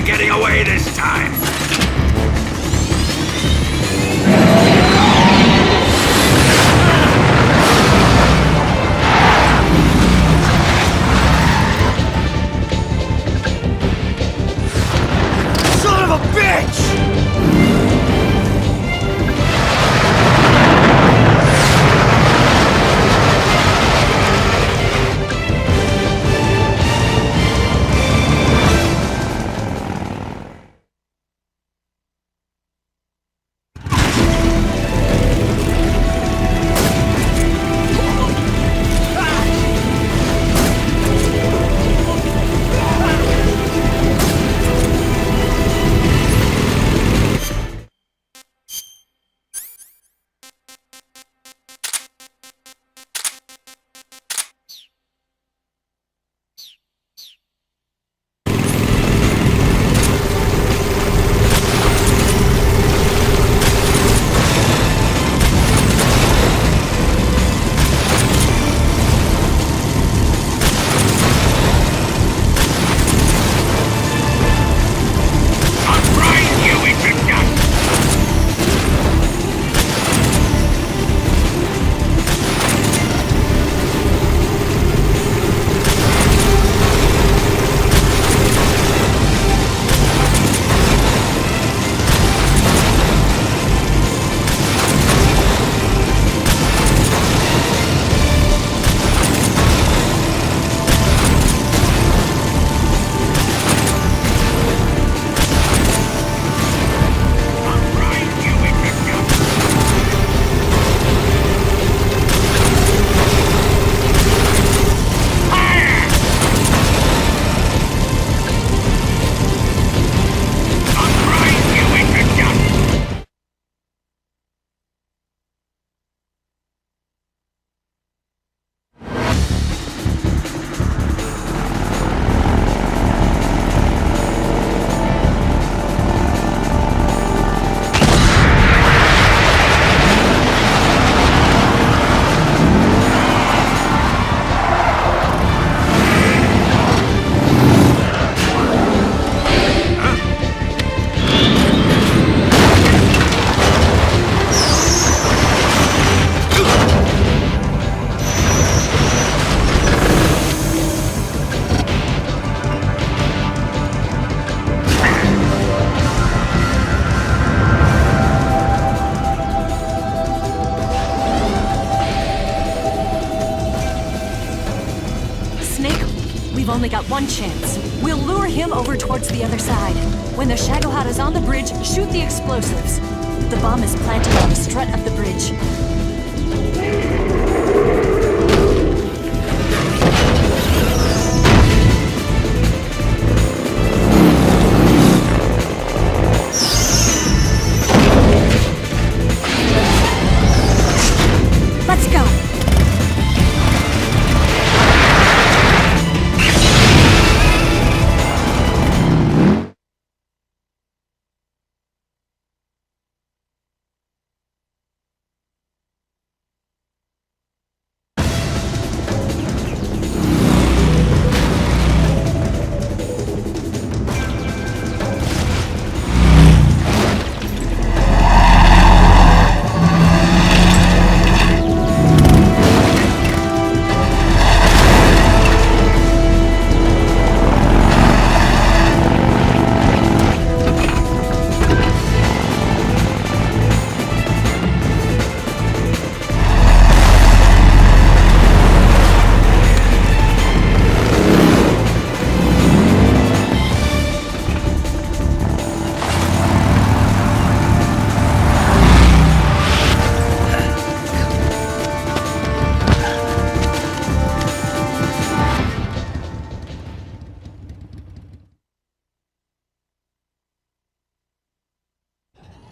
getting away this time! Son of a bitch! We've only got one chance. We'll lure him over towards the other side. When the Shagohod is on the bridge, shoot the explosives. The bomb is planted on the strut of the bridge. Let's go!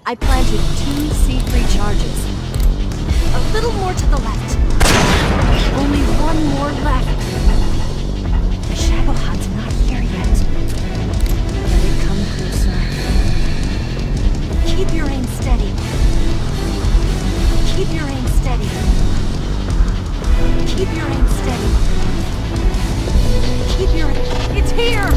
I planted 2 C3 charges. A little more to the left. Only one more left. The Shagohod's not here yet. Let it come closer. Keep your aim steady. Keep your aim steady. Keep your aim steady. Keep your... It's here!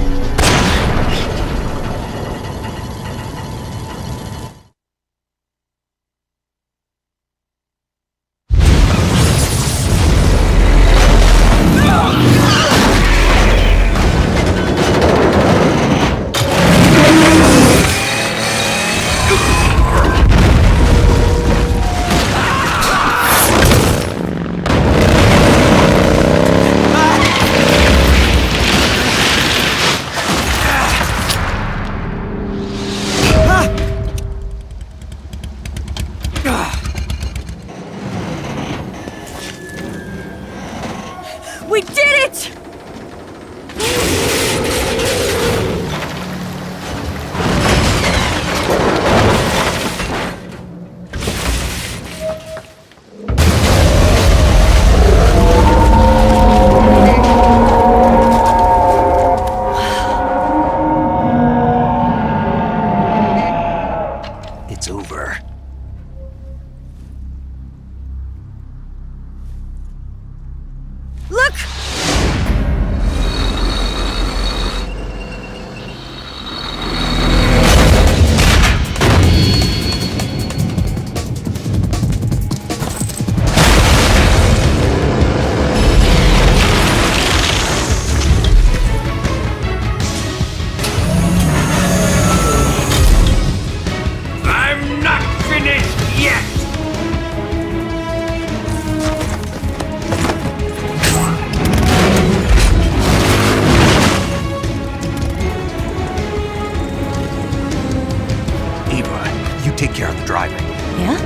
driving. Yeah?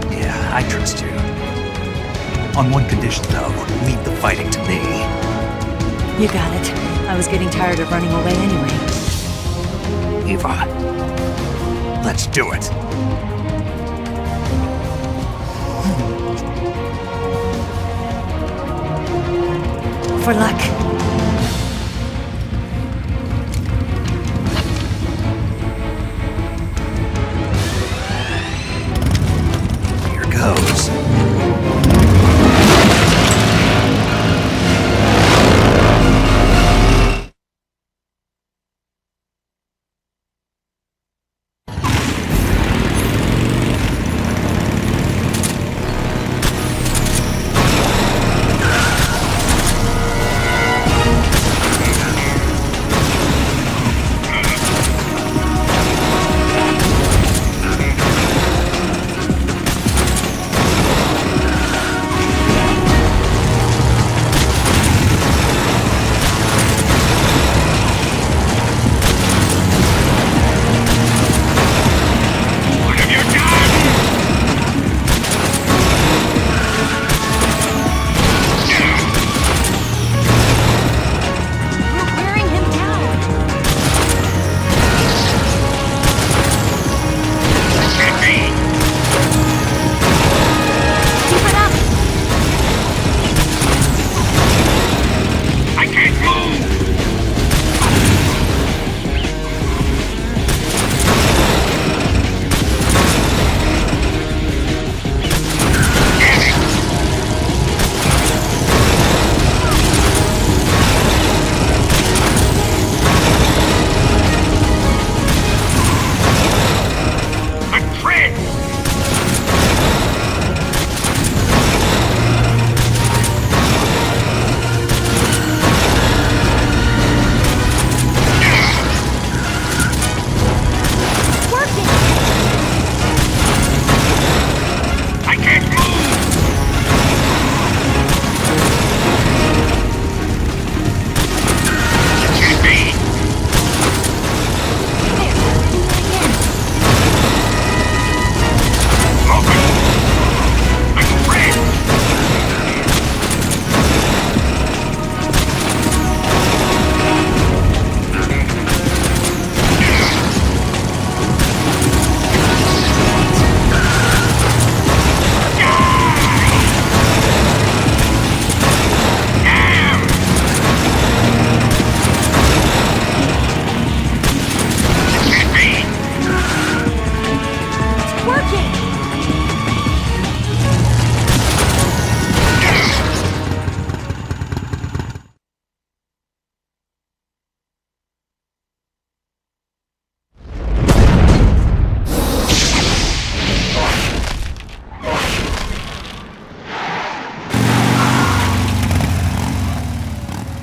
Yeah, I trust you. On one condition, though. Leave the fighting to me. You got it. I was getting tired of running away anyway. Eva, let's do it. For luck. Here goes.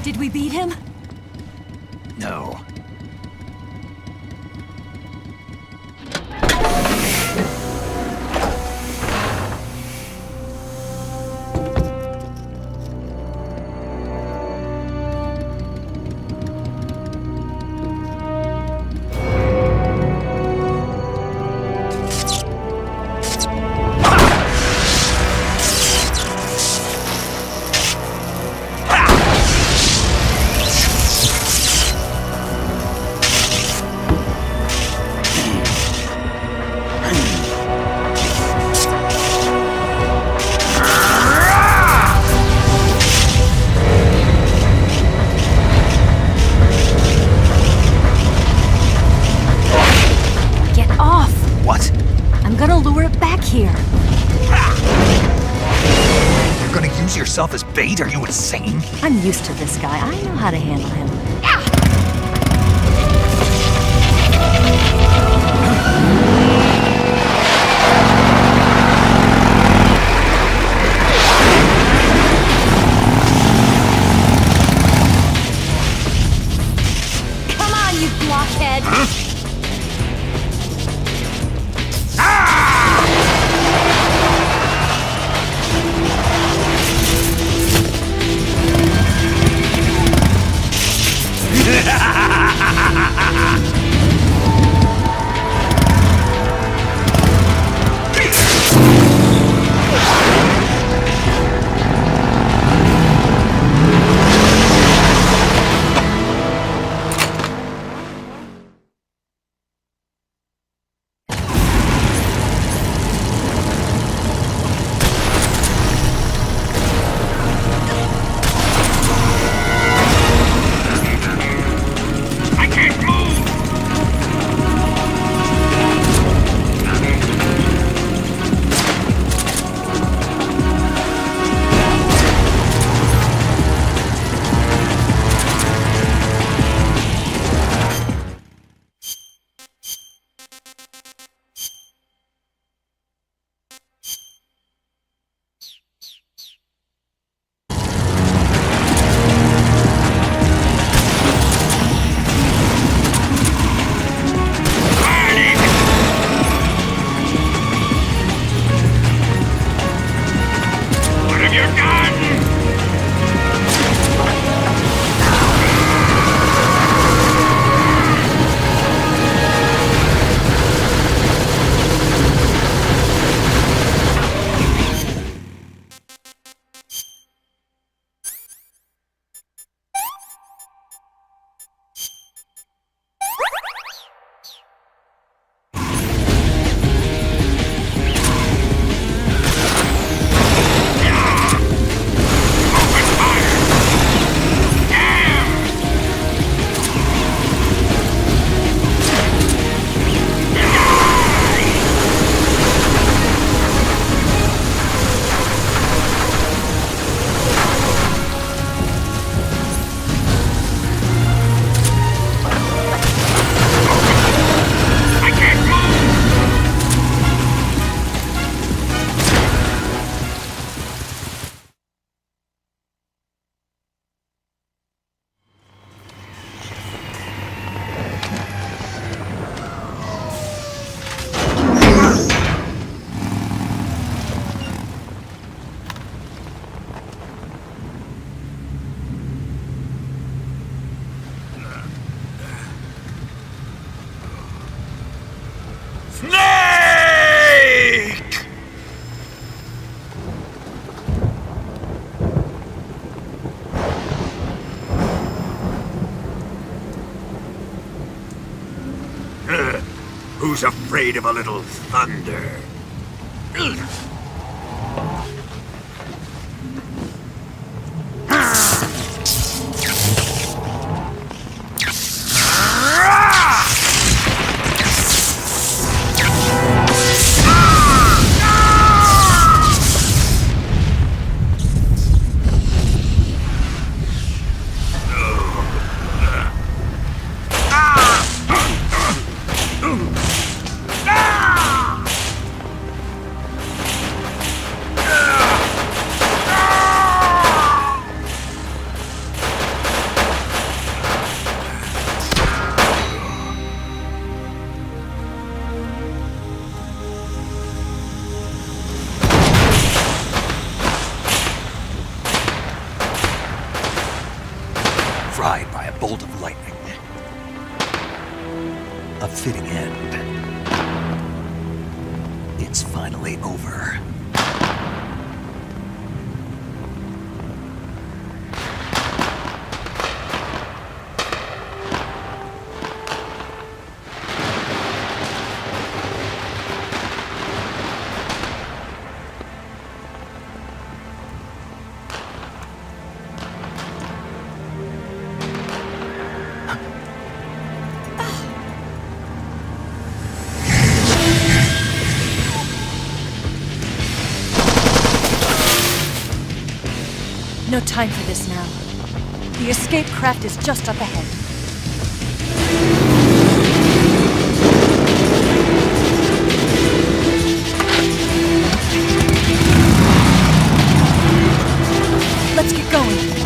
Did we beat him? No. here. You're gonna use yourself as bait? Are you insane? I'm used to this guy. I know how to handle him. Come on, you blockhead! Huh? Who's afraid of a little thunder? Fried by a bolt of lightning. A fitting end. It's finally over. No time for this now. The escape craft is just up ahead. Let's get going.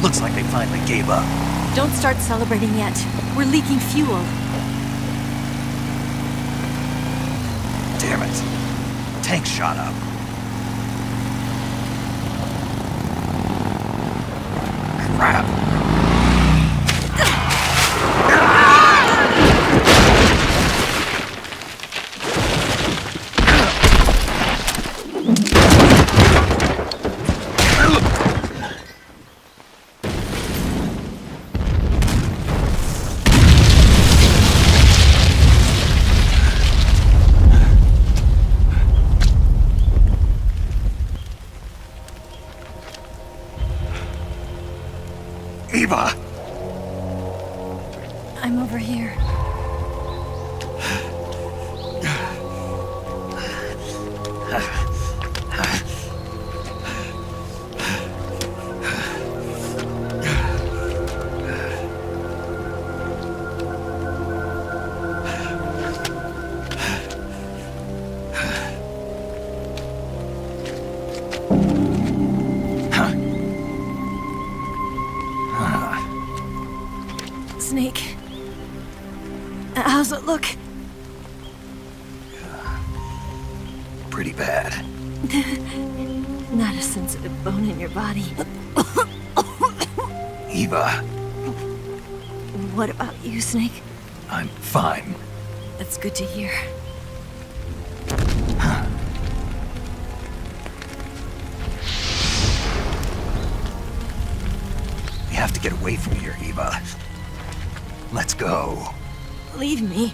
Looks like they finally gave up. Don't start celebrating yet. We're leaking fuel. Damn it. Tank shot up. Crap. Eva! I'm over here. Snake. How's it look? Pretty bad. Not a sensitive bone in your body. Eva, What about you, Snake? I'm fine. That's good to hear. We have to get away from here, Eva. Let's go. Leave me.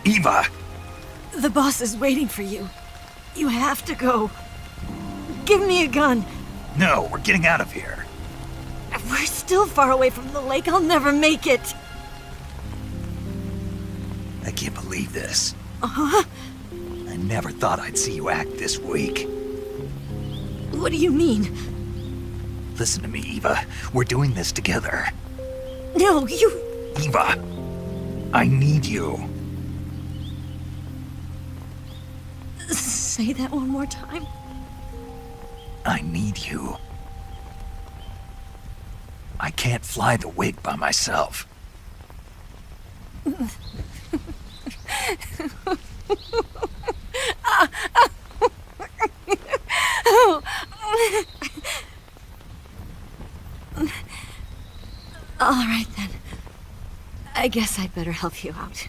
Eva! The boss is waiting for you. You have to go. Give me a gun. No, we're getting out of here. We're still far away from the lake. I'll never make it. I can't believe this. Uh-huh. I never thought I'd see you act this weak. What do you mean? Listen to me, Eva. We're doing this together. No, you... Eva, I need you. Say that one more time. I need you. I can't fly the wig by myself. All right, then. I guess I'd better help you out.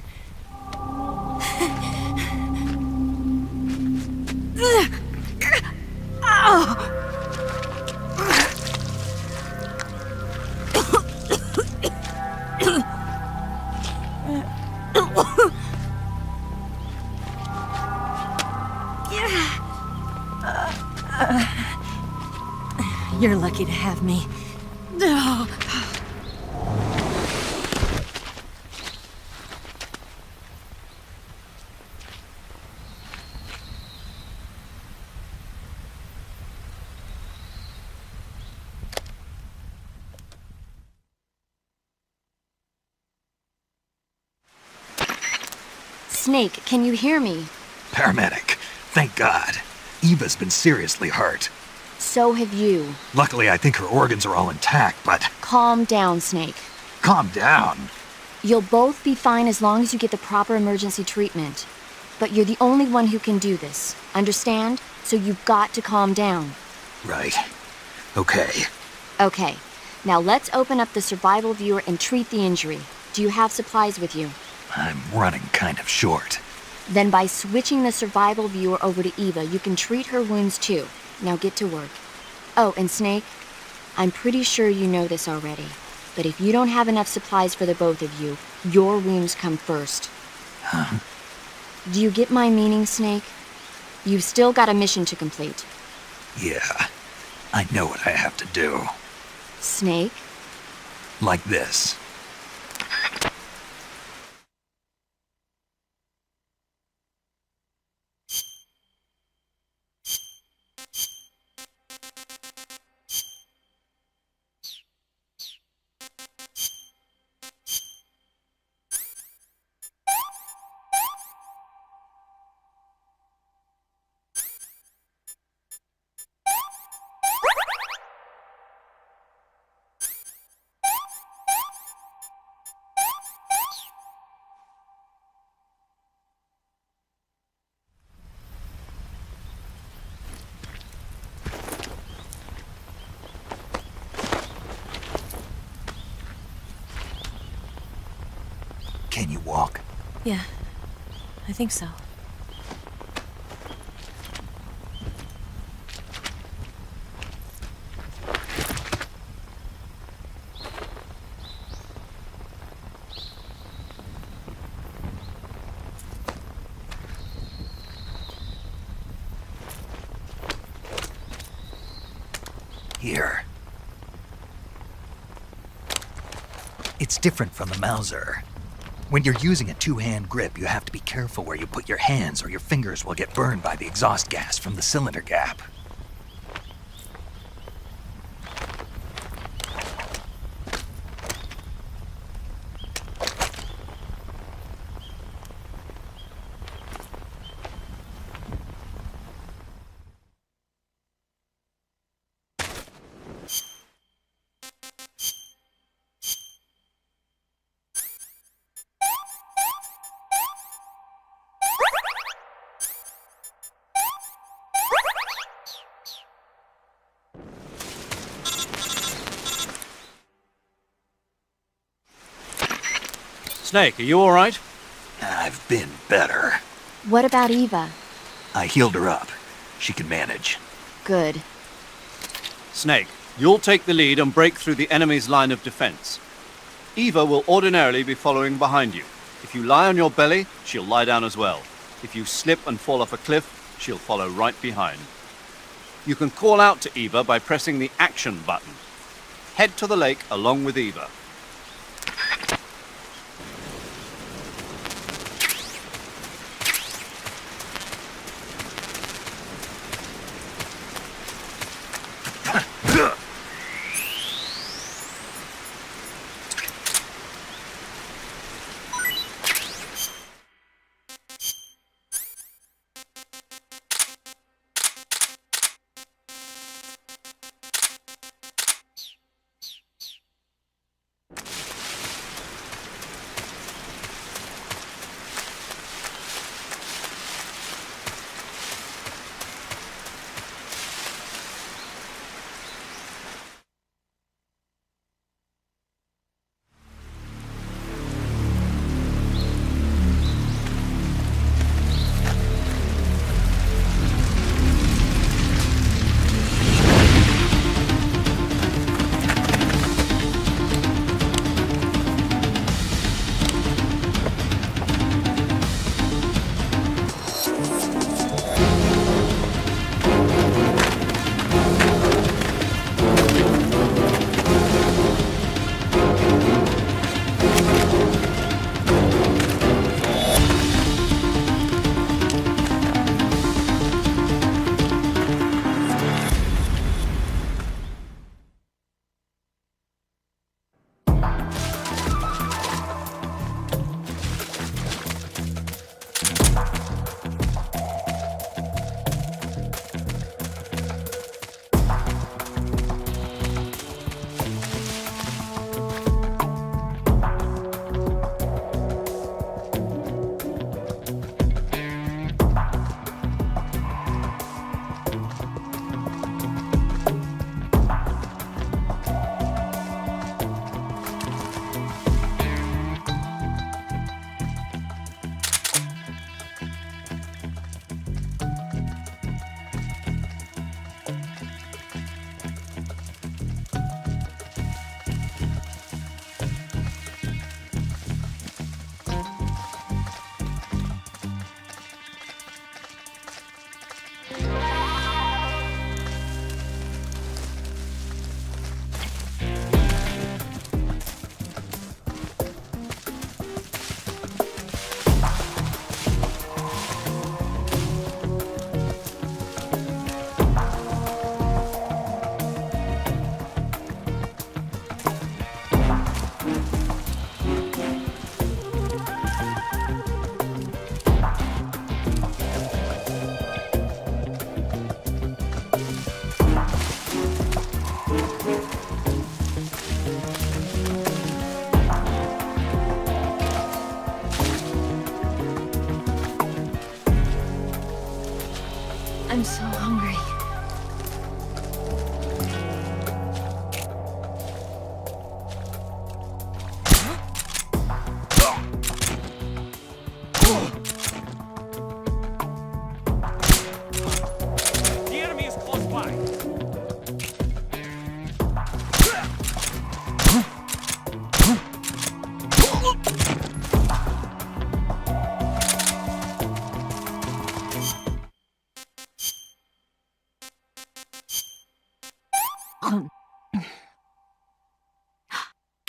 You're lucky to have me. Snake, can you hear me? Paramedic, thank God. Eva's been seriously hurt. So have you. Luckily, I think her organs are all intact, but... Calm down, Snake. Calm down. You'll both be fine as long as you get the proper emergency treatment. But you're the only one who can do this. Understand? So you've got to calm down. Right. Okay. Okay. Now let's open up the survival viewer and treat the injury. Do you have supplies with you? I'm running kind of short. Then by switching the survival viewer over to Eva, you can treat her wounds too. Now get to work. Oh, and Snake, I'm pretty sure you know this already, but if you don't have enough supplies for the both of you, your wounds come first. Huh? Do you get my meaning, Snake? You've still got a mission to complete. Yeah, I know what I have to do. Snake? Like this. Can you walk? Yeah, I think so. Here. It's different from the Mauser. When you're using a two-hand grip, you have to be careful where you put your hands or your fingers will get burned by the exhaust gas from the cylinder gap. Snake, are you all right? I've been better. What about Eva? I healed her up. She can manage. Good. Snake, you'll take the lead and break through the enemy's line of defense. Eva will ordinarily be following behind you. If you lie on your belly, she'll lie down as well. If you slip and fall off a cliff, she'll follow right behind. You can call out to Eva by pressing the action button. Head to the lake along with Eva.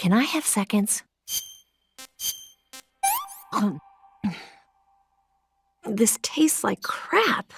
Can I have seconds? This tastes like crap.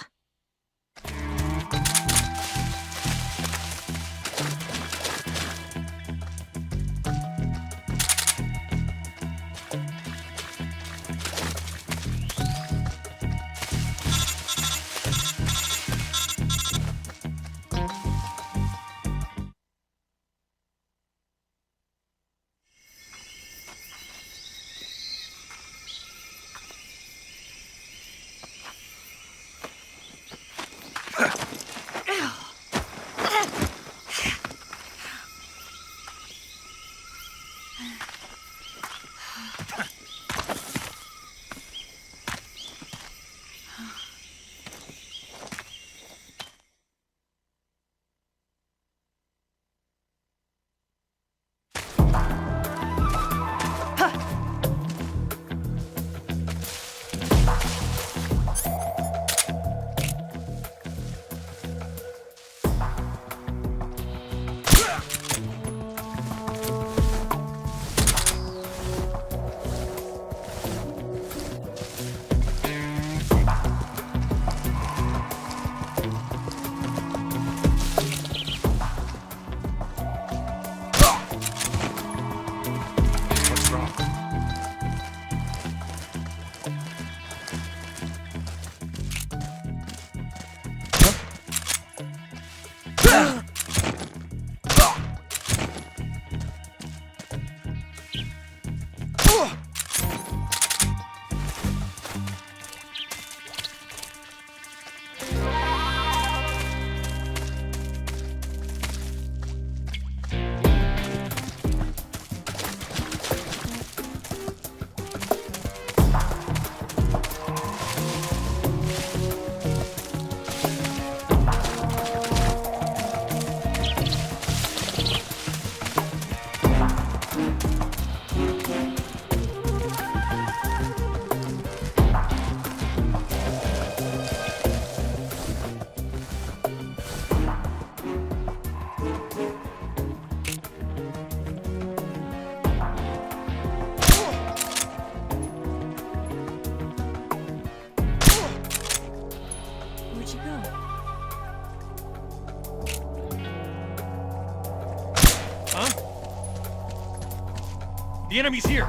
The enemy's here!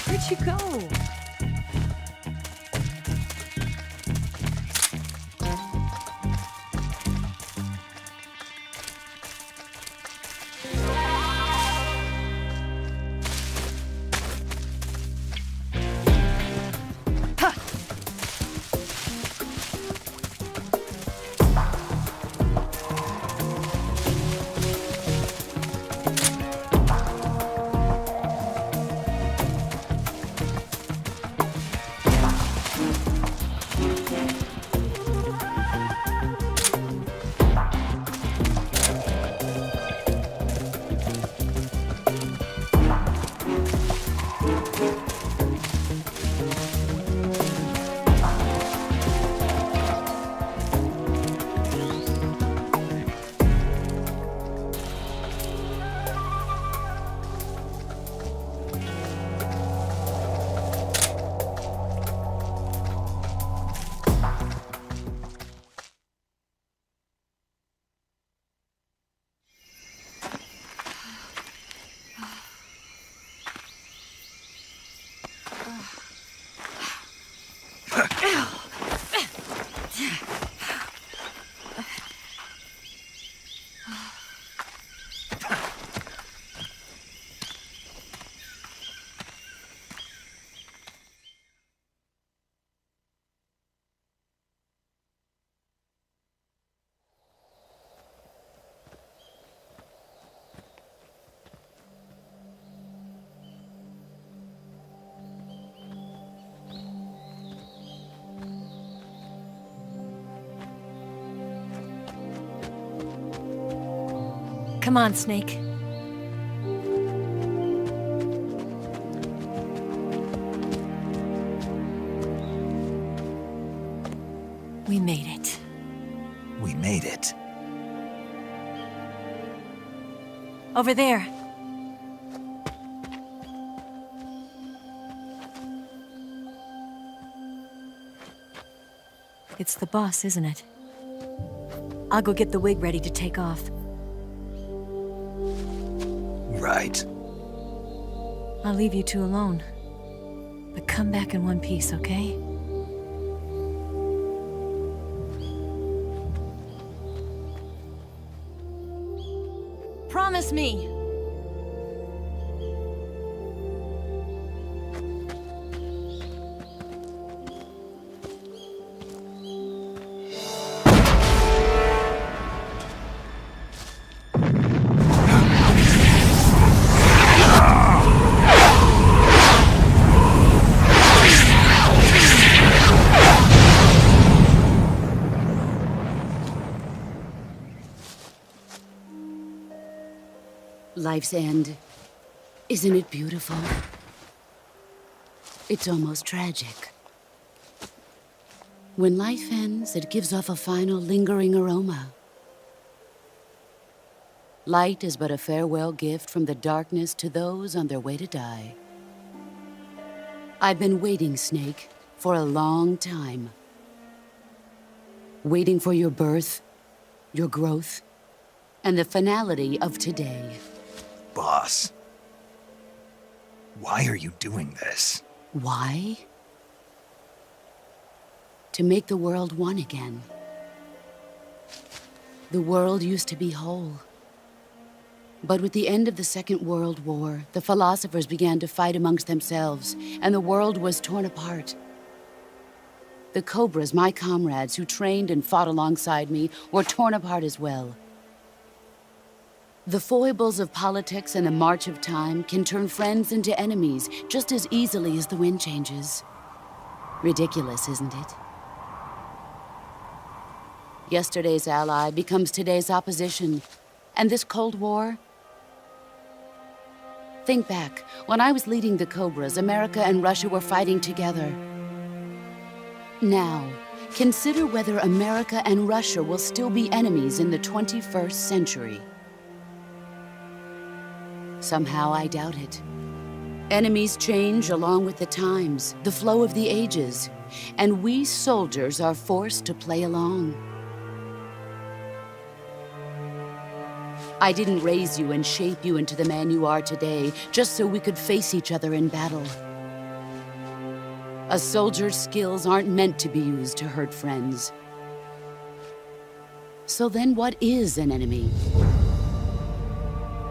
Where'd you go? Come on, Snake. We made it. We made it. Over there. It's the boss, isn't it? I'll go get the wig ready to take off. Right. I'll leave you two alone. But come back in one piece, okay? Promise me! Life's end. Isn't it beautiful? It's almost tragic. When life ends, it gives off a final lingering aroma. Light is but a farewell gift from the darkness to those on their way to die. I've been waiting, Snake, for a long time. Waiting for your birth, your growth, and the finality of today. Boss. Why are you doing this? Why? To make the world one again. The world used to be whole. But with the end of the Second World War, the philosophers began to fight amongst themselves, and the world was torn apart. The Cobras, my comrades who trained and fought alongside me, were torn apart as well. The foibles of politics and the march of time can turn friends into enemies just as easily as the wind changes. Ridiculous, isn't it? Yesterday's ally becomes today's opposition, and this Cold War? Think back, when I was leading the Cobras, America and Russia were fighting together. Now, consider whether America and Russia will still be enemies in the 21st century. Somehow I doubt it. Enemies change along with the times, the flow of the ages, and we soldiers are forced to play along. I didn't raise you and shape you into the man you are today just so we could face each other in battle. A soldier's skills aren't meant to be used to hurt friends. So then what is an enemy?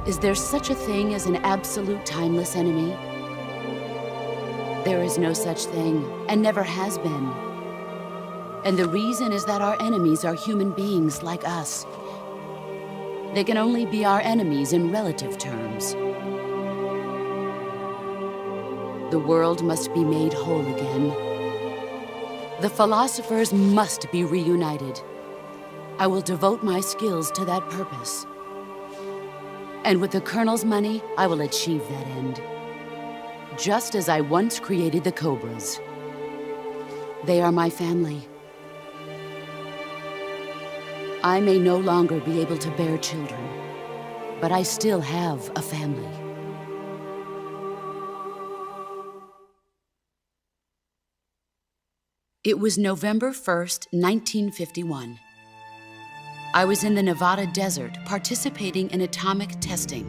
Is there such a thing as an absolute timeless enemy? There is no such thing, and never has been. And the reason is that our enemies are human beings like us. They can only be our enemies in relative terms. The world must be made whole again. The philosophers must be reunited. I will devote my skills to that purpose. And with the Colonel's money, I will achieve that end. Just as I once created the Cobras. They are my family. I may no longer be able to bear children, but I still have a family. It was November 1st, 1951. I was in the Nevada desert participating in atomic testing.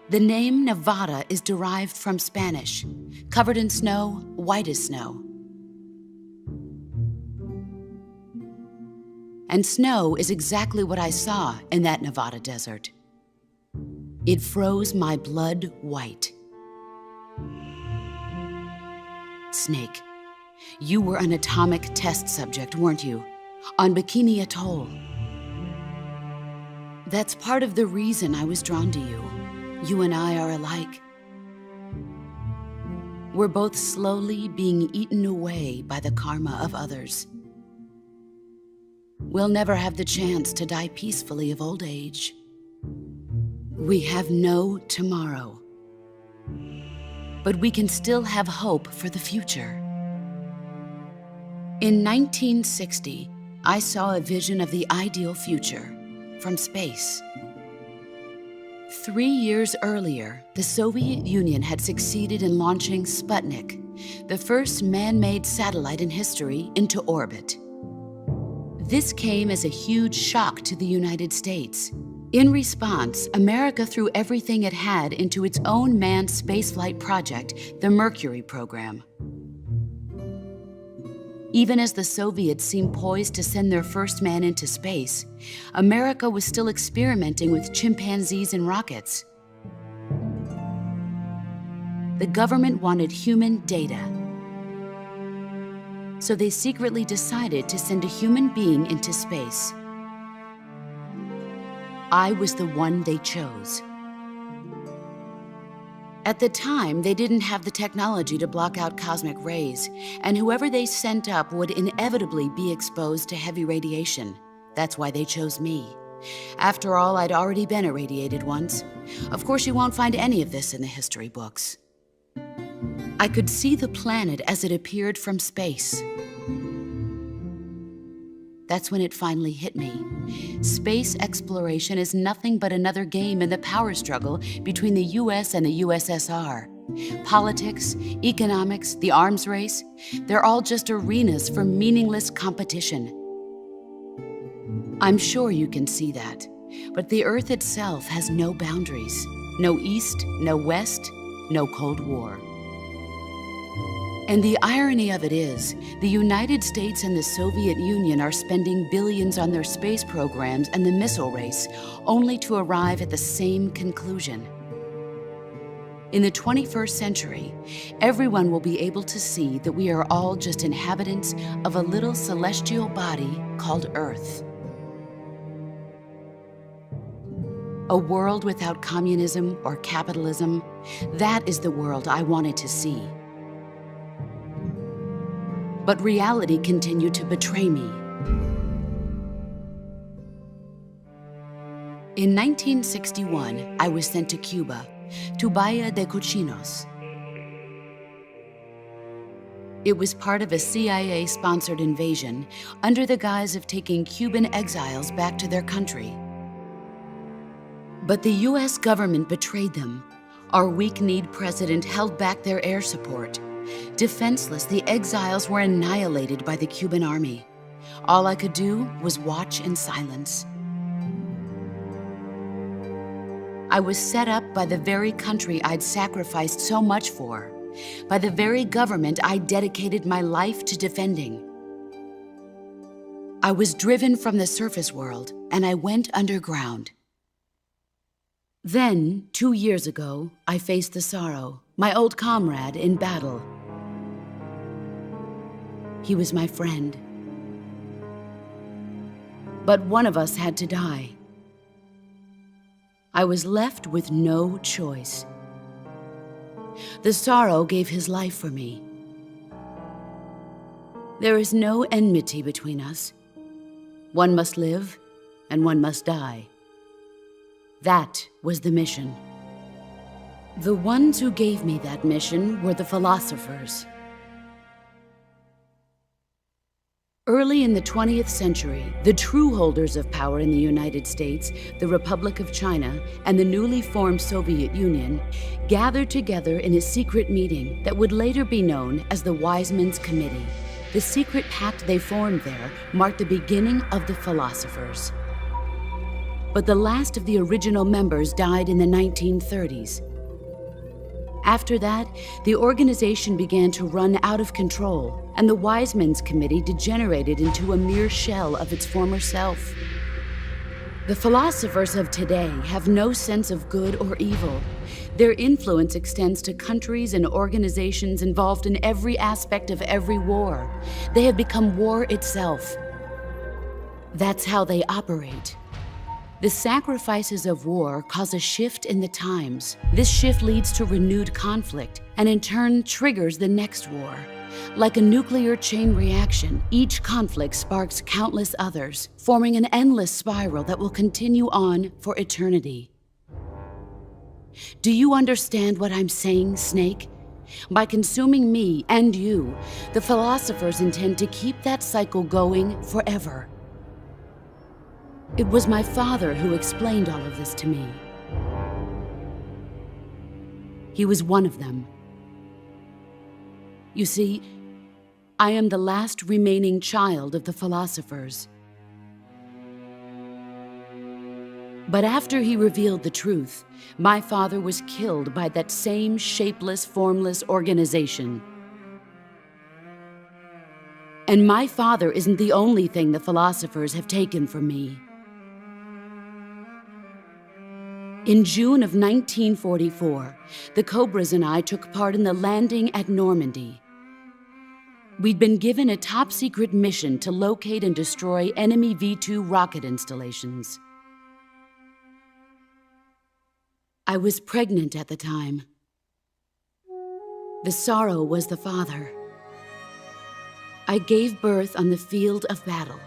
The name Nevada is derived from Spanish, covered in snow, white as snow. And snow is exactly what I saw in that Nevada desert. It froze my blood white. Snake, you were an atomic test subject, weren't you? On Bikini Atoll. That's part of the reason I was drawn to you. You and I are alike. We're both slowly being eaten away by the karma of others. we'll never have the chance to die peacefully of old age. We have no tomorrow. But we can still have hope for the future. In 1960, I saw a vision of the ideal future from space. 3 years earlier, the Soviet Union had succeeded in launching Sputnik, the first man-made satellite in history, into orbit. This came as a huge shock to the United States. In response, America threw everything it had into its own manned spaceflight project, the Mercury program. Even as the Soviets seemed poised to send their first man into space, America was still experimenting with chimpanzees and rockets. The government wanted human data, so they secretly decided to send a human being into space. I was the one they chose. At the time, they didn't have the technology to block out cosmic rays, and whoever they sent up would inevitably be exposed to heavy radiation. That's why they chose me. After all, I'd already been irradiated once. Of course, you won't find any of this in the history books. I could see the planet as it appeared from space. That's when it finally hit me. Space exploration is nothing but another game in the power struggle between the US and the USSR. Politics, economics, the arms race, they're all just arenas for meaningless competition. I'm sure you can see that, but the Earth itself has no boundaries. No East, no West, no Cold War. And the irony of it is, the United States and the Soviet Union are spending billions on their space programs and the missile race, only to arrive at the same conclusion. In the 21st century, everyone will be able to see that we are all just inhabitants of a little celestial body called Earth. A world without communism or capitalism, that is the world I wanted to see. But reality continued to betray me. In 1961, I was sent to Cuba, to Bahia de Cochinos. It was part of a CIA-sponsored invasion under the guise of taking Cuban exiles back to their country. But the US government betrayed them. Our weak-kneed president held back their air support. Defenseless, the exiles were annihilated by the Cuban army. All I could do was watch in silence. I was set up by the very country I'd sacrificed so much for, by the very government I dedicated my life to defending. I was driven from the surface world, and I went underground. Then, 2 years ago, I faced the Sorrow, my old comrade in battle. He was my friend. But one of us had to die. I was left with no choice. The Sorrow gave his life for me. There is no enmity between us. One must live, and one must die. That was the mission. The ones who gave me that mission were the philosophers. Early in the 20th century, the true holders of power in the United States, the Republic of China, and the newly formed Soviet Union gathered together in a secret meeting that would later be known as the Wise Men's Committee. The secret pact they formed there marked the beginning of the philosophers. But the last of the original members died in the 1930s. After that, the organization began to run out of control, and the Wise Men's Committee degenerated into a mere shell of its former self. The philosophers of today have no sense of good or evil. Their influence extends to countries and organizations involved in every aspect of every war. They have become war itself. That's how they operate. The sacrifices of war cause a shift in the times. This shift leads to renewed conflict, and in turn triggers the next war. Like a nuclear chain reaction, each conflict sparks countless others, forming an endless spiral that will continue on for eternity. Do you understand what I'm saying, Snake? By consuming me and you, the philosophers intend to keep that cycle going forever. It was my father who explained all of this to me. He was one of them. You see, I am the last remaining child of the philosophers. But after he revealed the truth, my father was killed by that same shapeless, formless organization. And my father isn't the only thing the philosophers have taken from me. In June of 1944, the Cobras and I took part in the landing at Normandy. We'd been given a top-secret mission to locate and destroy enemy V-2 rocket installations. I was pregnant at the time. The sorrow was the father. I gave birth on the field of battle.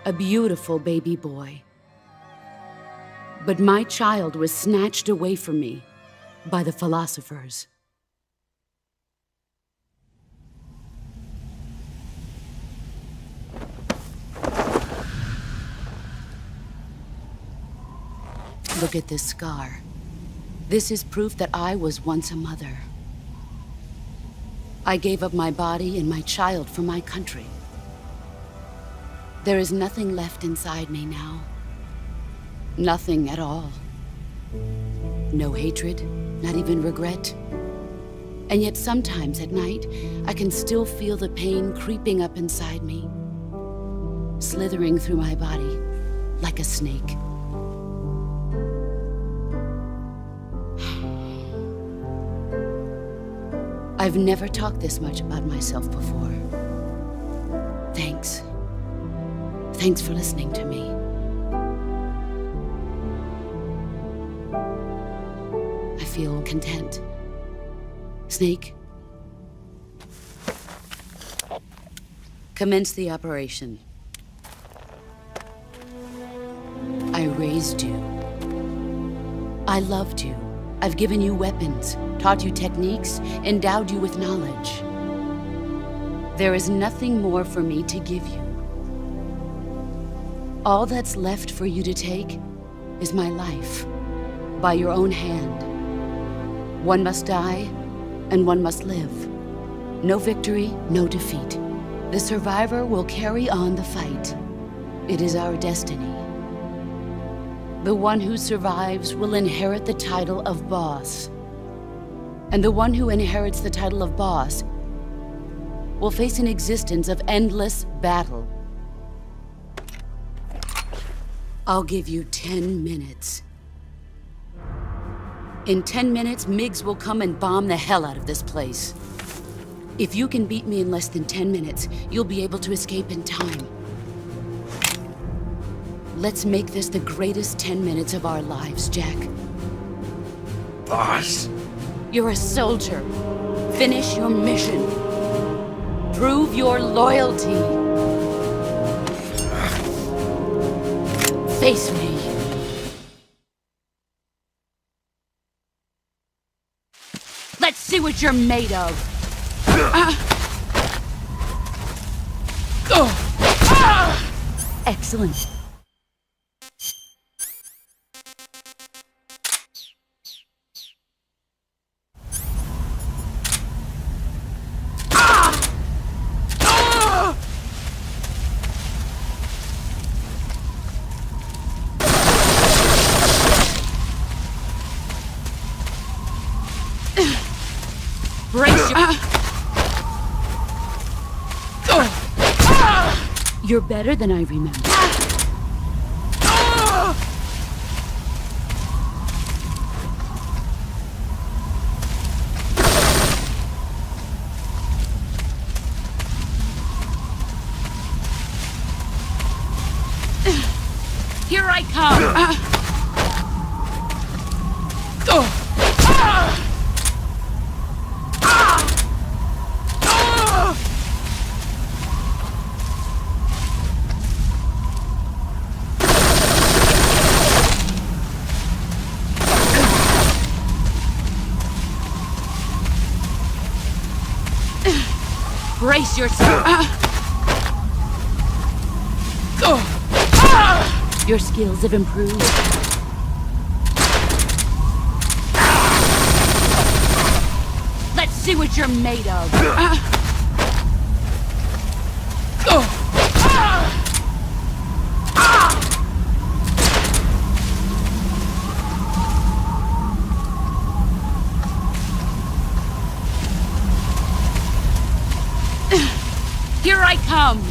A beautiful baby boy. But my child was snatched away from me by the philosophers. Look at this scar. This is proof that I was once a mother. I gave up my body and my child for my country. There is nothing left inside me now. Nothing at all. No hatred, not even regret. And yet sometimes at night, I can still feel the pain creeping up inside me, slithering through my body like a snake. I've never talked this much about myself before. Thanks. Thanks for listening to me. I feel content. Snake, commence the operation. I raised you. I loved you. I've given you weapons, taught you techniques, endowed you with knowledge. There is nothing more for me to give you. All that's left for you to take is my life, by your own hand. One must die, and one must live. No victory, no defeat. The survivor will carry on the fight. It is our destiny. The one who survives will inherit the title of boss. And the one who inherits the title of boss will face an existence of endless battle. I'll give you 10 minutes. In 10 minutes, MiGs will come and bomb the hell out of this place. If you can beat me in less than 10 minutes, you'll be able to escape in time. Let's make this the greatest 10 minutes of our lives, Jack. Boss? You're a soldier. Finish your mission. Prove your loyalty. Face me. Let's see what you're made of. Excellent. Brace your... You're better than I remember. Here I come. Brace yourself. Your skills have improved. Let's see what you're made of. Here I come!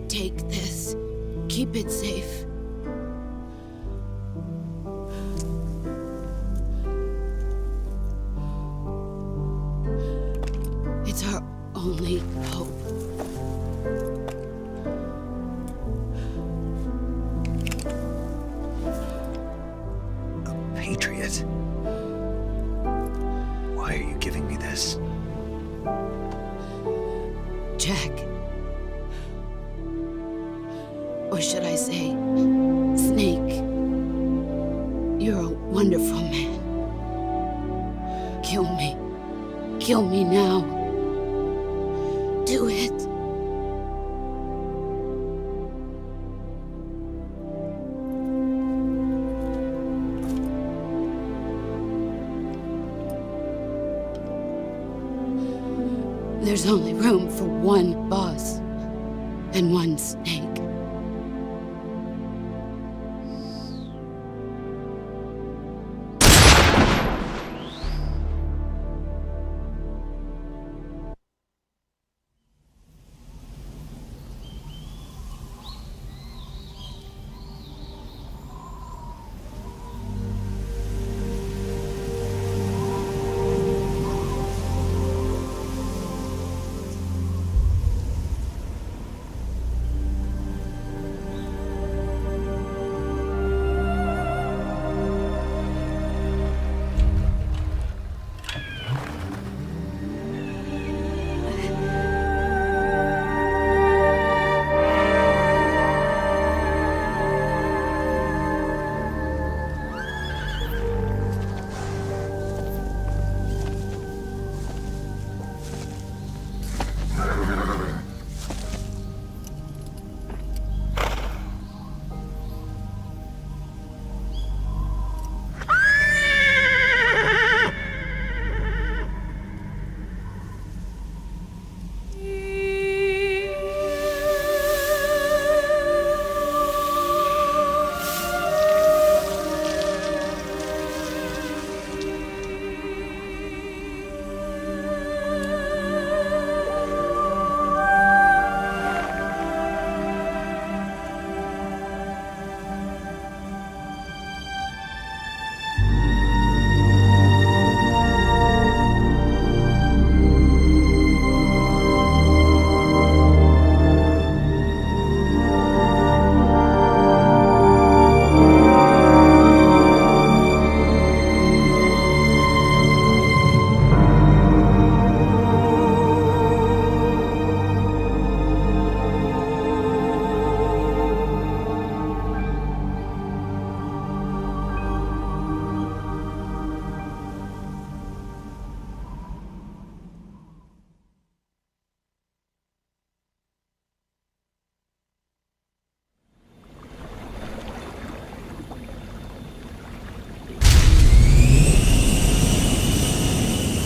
Take this. Keep it safe. It's our only hope. A patriot? Why are you giving me this? Jack. Or should I say, Snake? You're a wonderful man. Kill me. Kill me now. Do it. There's only room for one boss and one Snake.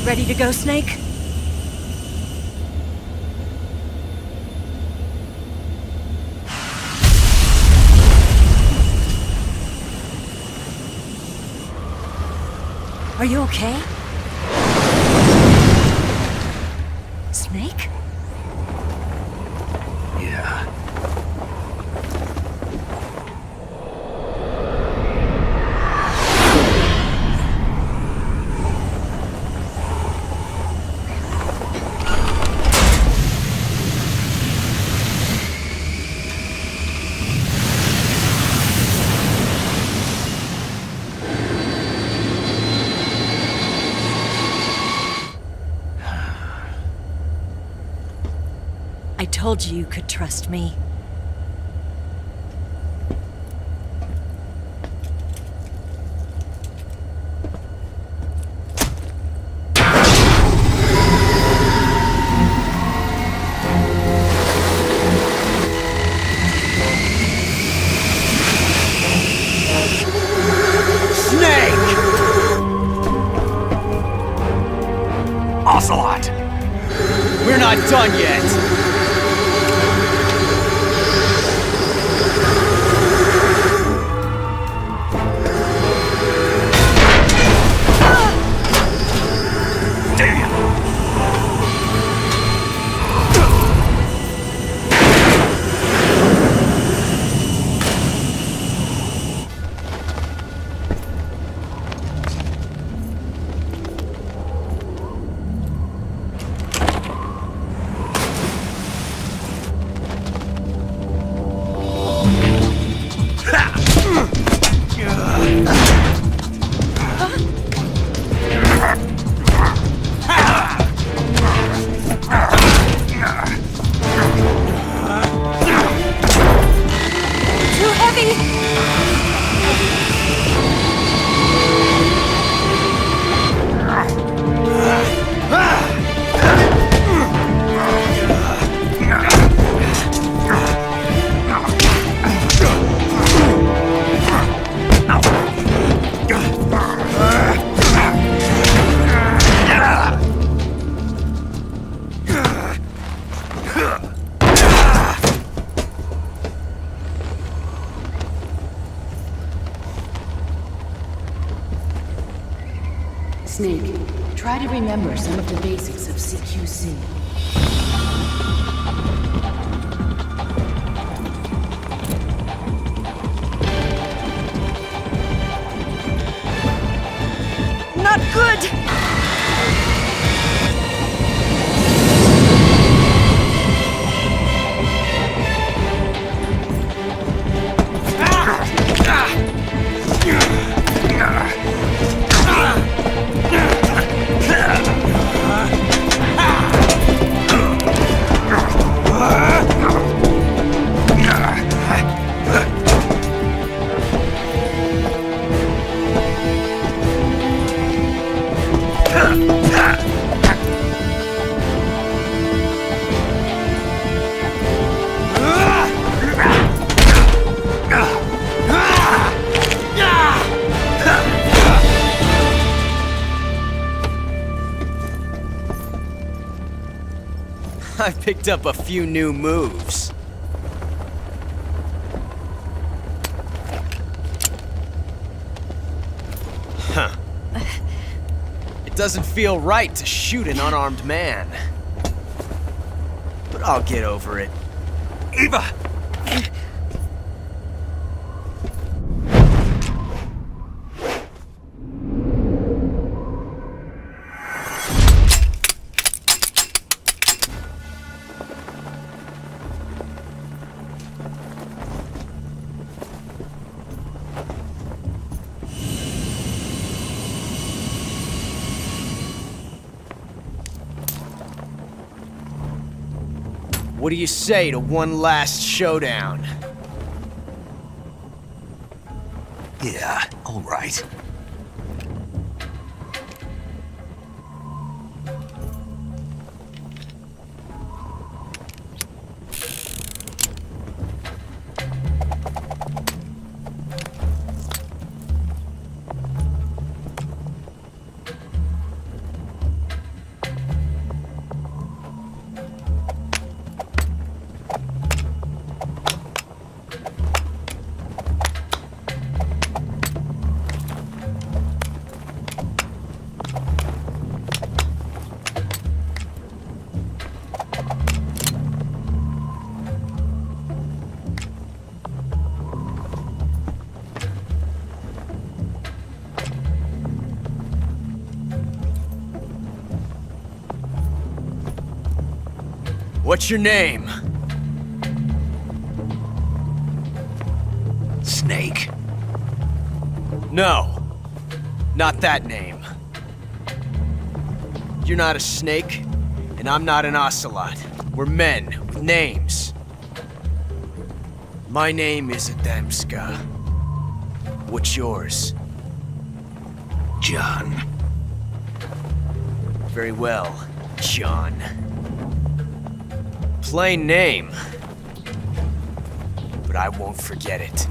Ready to go, Snake? Are you okay? Snake? Yeah. told you could trust me. Ocelot! We're not done yet! Snake, try to remember some of the basics of CQC. Not good! I picked up a few new moves. Huh. It doesn't feel right to shoot an unarmed man. But I'll get over it. Eva! What do you say to one last showdown? Yeah, all right. What's your name? Snake. No, not that name. You're not a snake, and I'm not an ocelot. We're men with Names. My name is Adamska. What's yours? John. Very well, John. Plain name. But I won't forget it.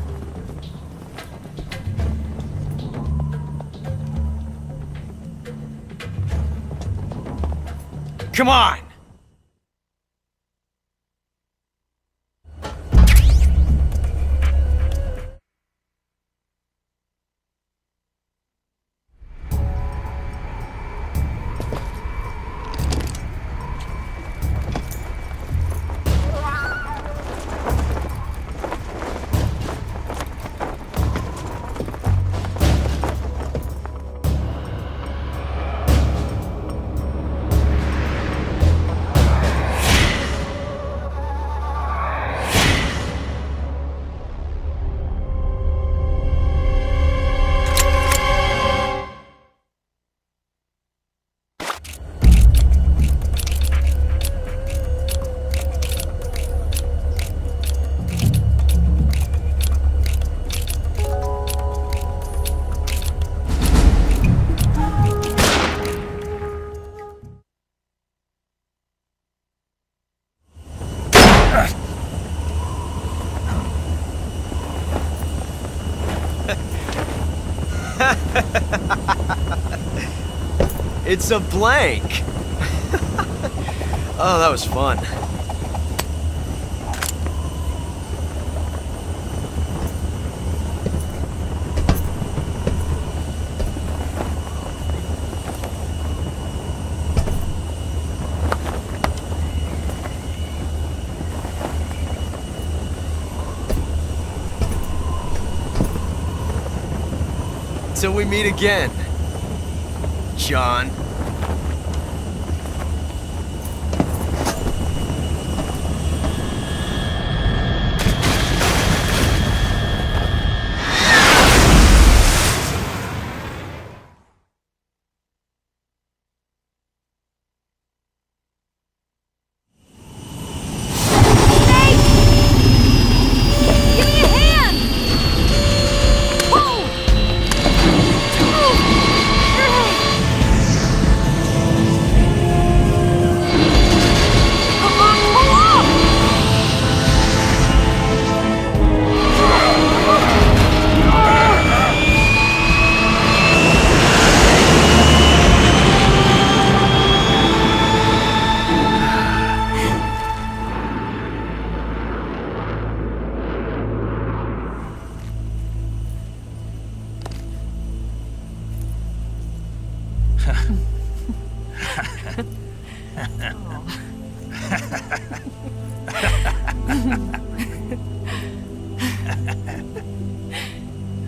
Come on! It's a blank! Oh, that was fun. Till we meet again, John.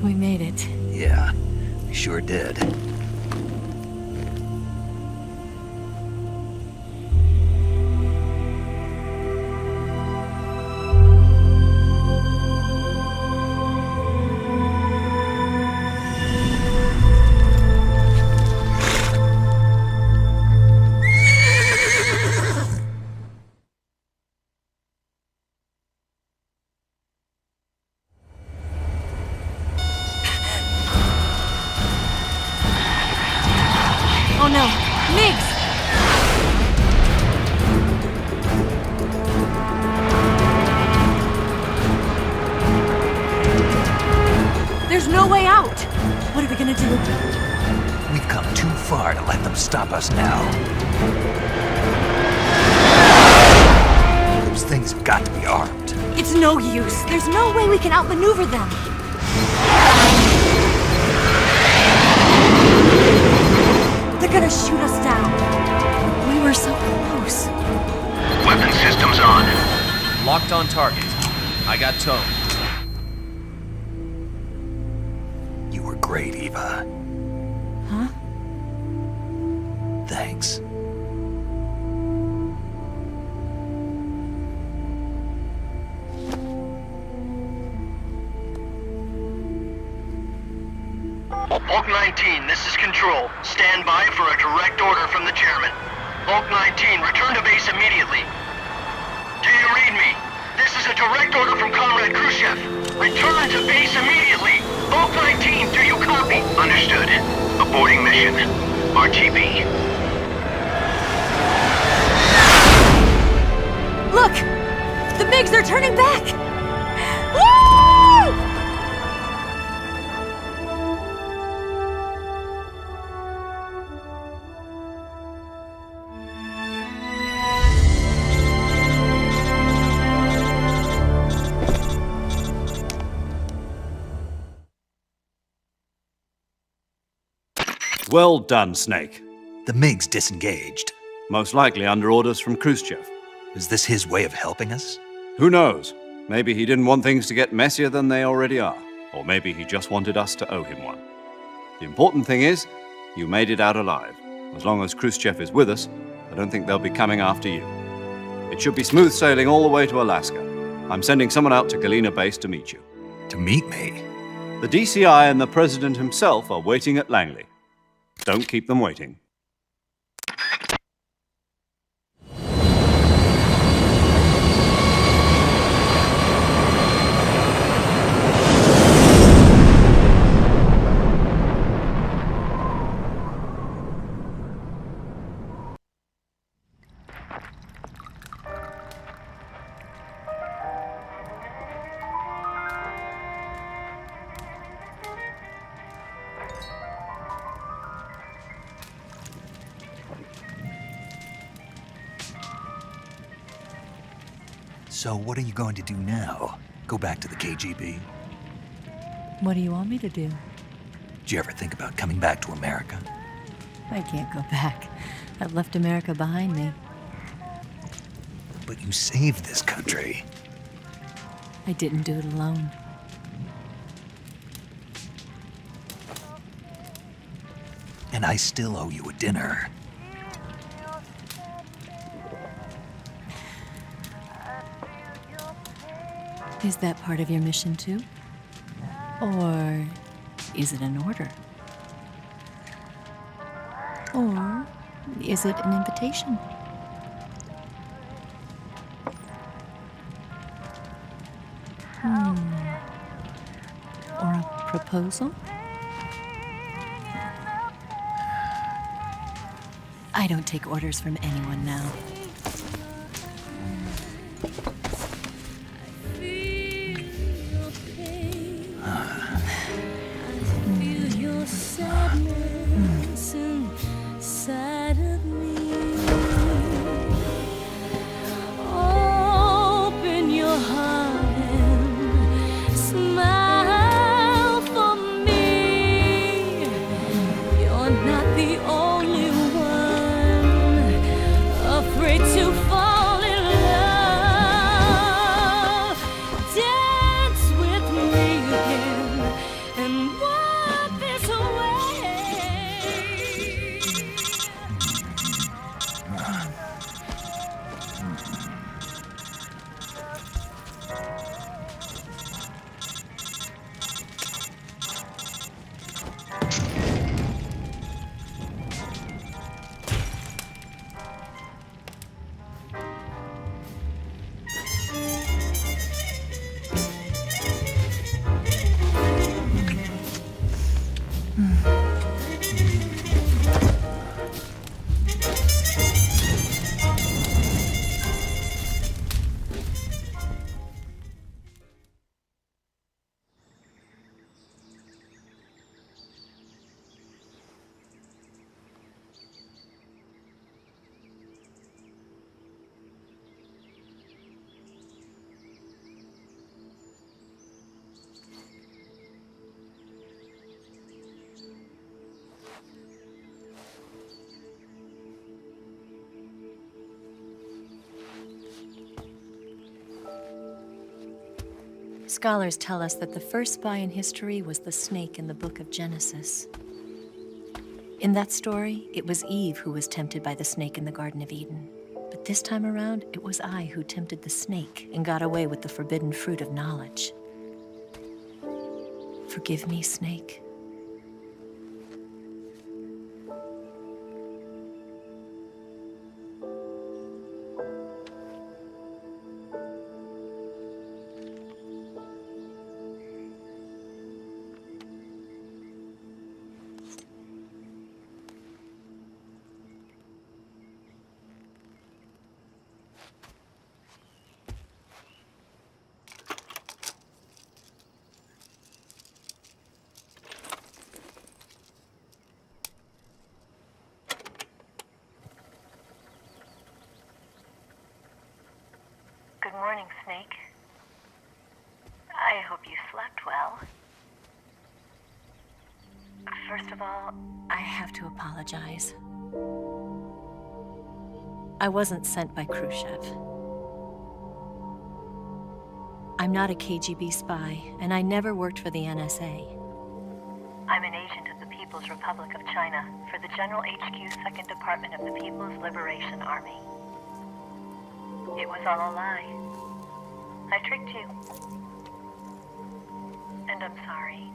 We made it. Yeah, we sure did. Oh no, Migs! There's no way out! What are we gonna do? We've come too far to let them stop us now. Those things have got to be armed. It's no use. There's no way we can outmaneuver them. They're gonna shoot us down. We were so close. Weapon systems on. Locked on target. I got towed. You were great, Eva. Huh? Thanks. Bulk 19, this is Control. Stand by for a direct order from the chairman. Bulk 19, return to base immediately. Do you read me? This is a direct order from Comrade Khrushchev. Return to base immediately! Vault 19, do you copy? Understood. Aborting mission. RTB. Look! The MiGs are turning back! Woo! Well done, Snake. The MiGs disengaged. Most likely under orders from Khrushchev. Is this his way of helping us? Who knows? Maybe he didn't want things to get messier than they already are. Or maybe he just wanted us to owe him one. The important thing is, you made it out alive. As long as Khrushchev is with us, I don't think they'll be coming after you. It should be smooth sailing all the way to Alaska. I'm sending someone out to Galena Base to meet you. To meet me? The DCI and the President himself are waiting at Langley. Don't keep them waiting. So what are you going to do now? Go back to the KGB? What do you want me to do? Did you ever think about coming back to America? I can't go back. I've left America behind me. But you saved this country. I didn't do it alone. And I still owe you a dinner. Is that part of your mission too? Or is it an order? Or is it an invitation? Or a proposal? I don't take orders from anyone now. Scholars tell us that the first spy in history was the snake in the book of Genesis. In that story, it was Eve who was tempted by the snake in the Garden of Eden. But this time around, it was I who tempted the snake and got away with the forbidden fruit of knowledge. Forgive me, Snake. morning, Snake. I hope you slept well. First of all, I have to apologize. I wasn't sent by Khrushchev. I'm not a KGB spy, and I never worked for the NSA. I'm an agent of the People's Republic of China for the General HQ 2nd Department of the People's Liberation Army. It was all a lie. I tricked you. And I'm sorry.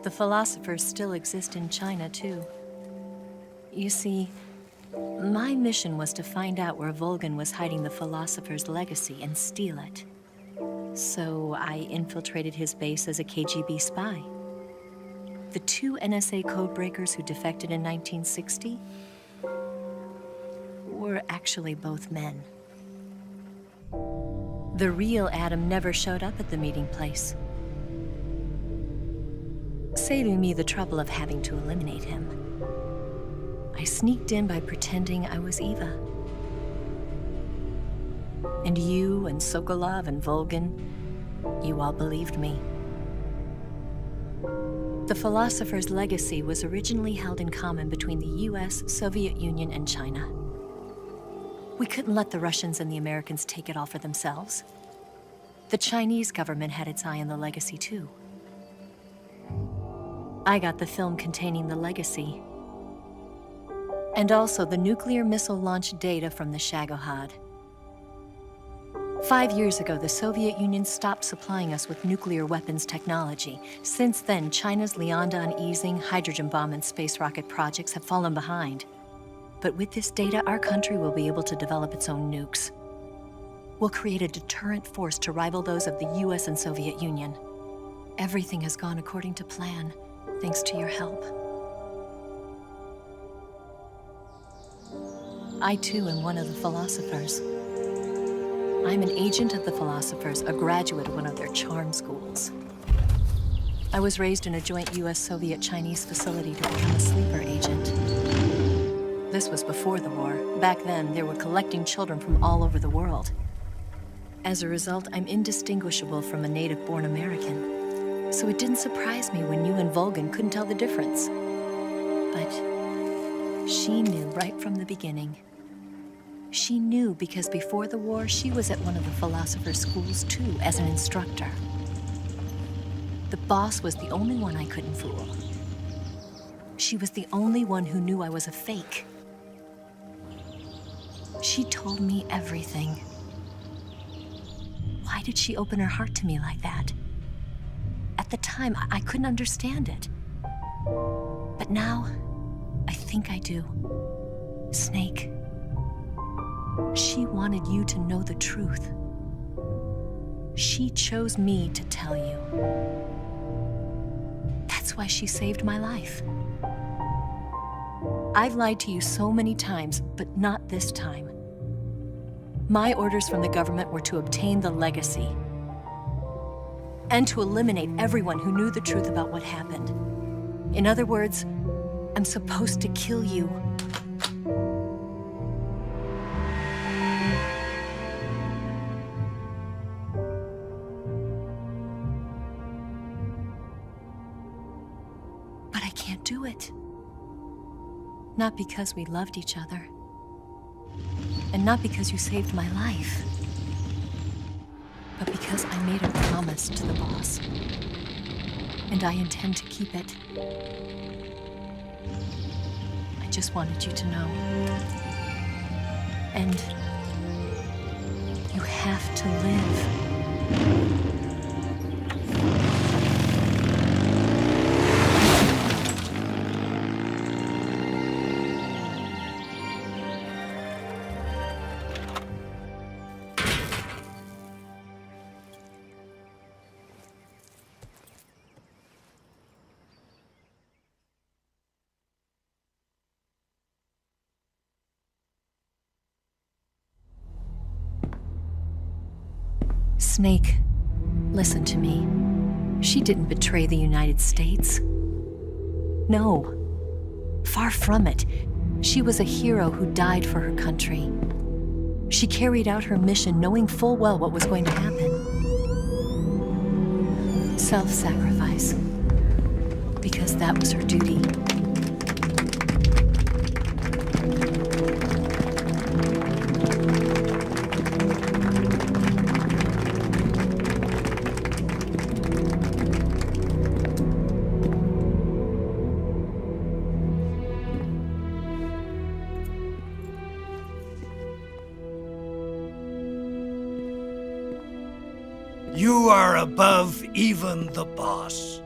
The philosophers still exist in China, too. You see, my mission was to find out where Volgin was hiding the philosopher's legacy and steal it. So I infiltrated his base as a KGB spy. The 2 NSA codebreakers who defected in 1960 were actually both men. The real Adam never showed up at the meeting place, saving me the trouble of having to eliminate him. I sneaked in by pretending I was Eva. And you and Sokolov and Volgin, you all believed me. The philosopher's legacy was originally held in common between the US, Soviet Union, and China. We couldn't let the Russians and the Americans take it all for themselves. The Chinese government had its eye on the legacy, too. I got the film containing the legacy, and also the nuclear missile launch data from the Shagohod. 5 years ago, the Soviet Union stopped supplying us with nuclear weapons technology. Since then, China's Liaodong easing, hydrogen bomb, and space rocket projects have fallen behind. But with this data, our country will be able to develop its own nukes. We'll create a deterrent force to rival those of the US and Soviet Union. Everything has gone according to plan, thanks to your help. I, too, am one of the philosophers. I'm an agent of the philosophers, a graduate of one of their charm schools. I was raised in a joint US-Soviet-Chinese facility to become a sleeper agent. This was before the war. Back then, they were collecting children from all over the world. As a result, I'm indistinguishable from a native-born American. So it didn't surprise me when you and Volgin couldn't tell the difference. But she knew right from the beginning. She knew because before the war, she was at one of the philosopher's schools too, as an instructor. The boss was the only one I couldn't fool. She was the only one who knew I was a fake. She told me everything. Why did she open her heart to me like that? At the time, I couldn't understand it. But now, I think I do. Snake. She wanted you to know the truth. She chose me to tell you. That's why she saved my life. I've lied to you so many times, but not this time. My orders from the government were to obtain the legacy and to eliminate everyone who knew the truth about what happened. In other words, I'm supposed to kill you. But I can't do it. Not because we loved each other. And not because you saved my life. But because I made a promise to the boss. And I intend to keep it. I just wanted you to know. And you have to live. Snake, listen to me. She didn't betray the United States. No. Far from it. She was a hero who died for her country. She carried out her mission knowing full well what was going to happen. Self-sacrifice. Because that was her duty. You are above even the boss.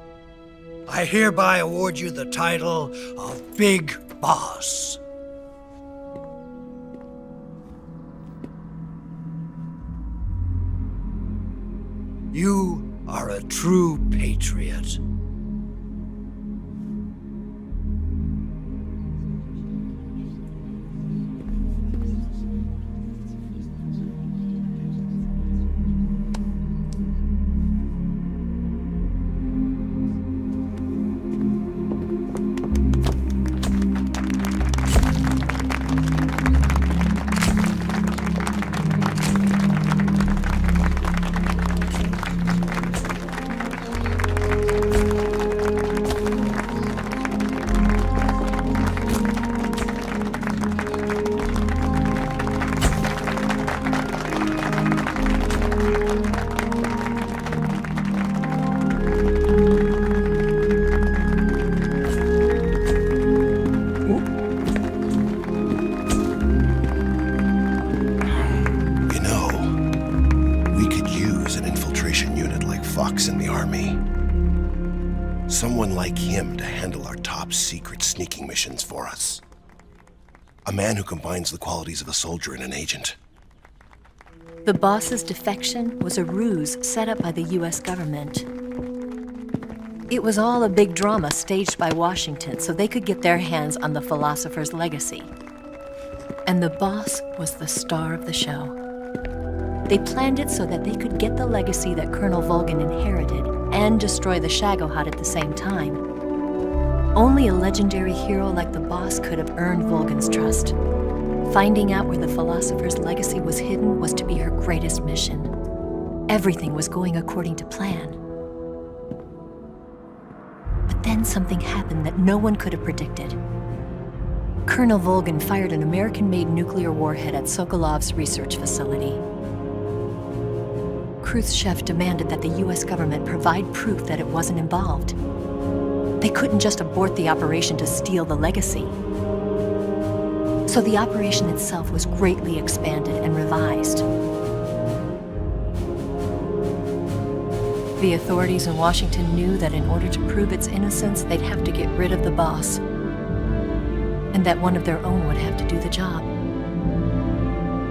I hereby award you the title of Big Boss. You are a true patriot. Someone like him to handle our top secret sneaking missions for us. A man who combines the qualities of a soldier and an agent. The boss's defection was a ruse set up by the US government. It was all a big drama staged by Washington so they could get their hands on the philosopher's legacy. And the boss was the star of the show. They planned it so that they could get the legacy that Colonel Volgin inherited and destroy the Shagohod at the same time. Only a legendary hero like the boss could have earned Volgin's trust. Finding out where the philosopher's legacy was hidden was to be her greatest mission. Everything was going according to plan. But then something happened that no one could have predicted. Colonel Volgin fired an American-made nuclear warhead at Sokolov's research facility. Khrushchev demanded that the US government provide proof that it wasn't involved. They couldn't just abort the operation to steal the legacy. So the operation itself was greatly expanded and revised. The authorities in Washington knew that in order to prove its innocence, they'd have to get rid of the boss, and that one of their own would have to do the job.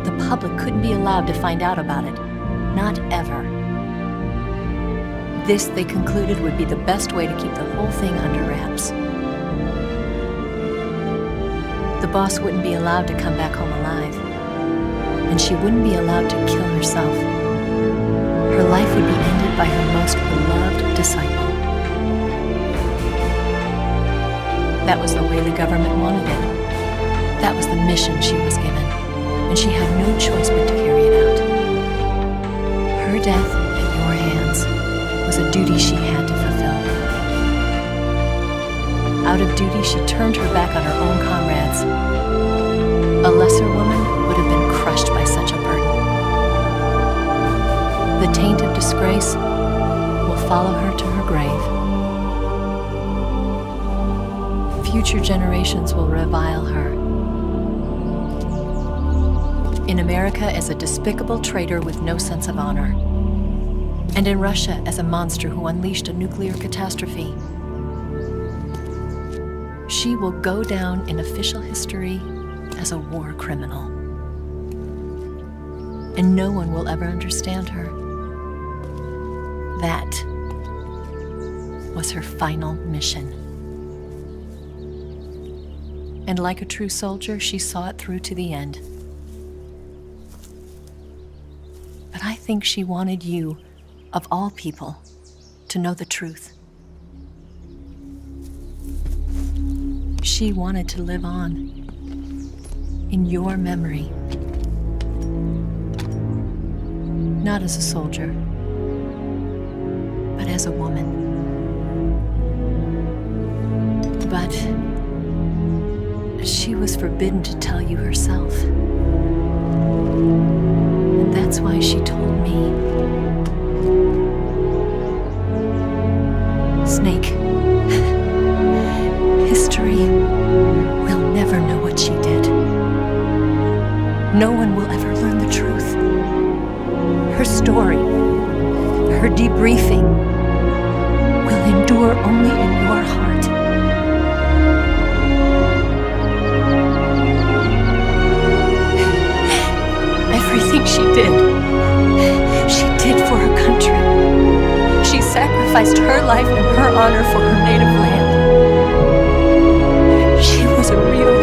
The public couldn't be allowed to find out about it. Not ever. This, they concluded, would be the best way to keep the whole thing under wraps. The boss wouldn't be allowed to come back home alive, and she wouldn't be allowed to kill herself. Her life would be ended by her most beloved disciple. That was the way the government wanted it. That was the mission she was given, and she had no choice but to carry it out. Her death at your hands was a duty she had to fulfill. Out of duty, she turned her back on her own comrades. A lesser woman would have been crushed by such a burden. The taint of disgrace will follow her to her grave. Future generations will revile her. In America as a despicable traitor with no sense of honor. And in Russia as a monster who unleashed a nuclear catastrophe. She will go down in official history as a war criminal. And no one will ever understand her. That was her final mission. And like a true soldier, she saw it through to the end. But I think she wanted you, of all people, to know the truth. She wanted to live on, in your memory. Not as a soldier, but as a woman. But she was forbidden to tell you herself. And that's why she told me. Snake, history will never know what she did. No one will ever learn the truth. Her story, her debriefing, will endure only in your heart. Everything she did for her country. She sacrificed her life and her honor for her native land. She was a real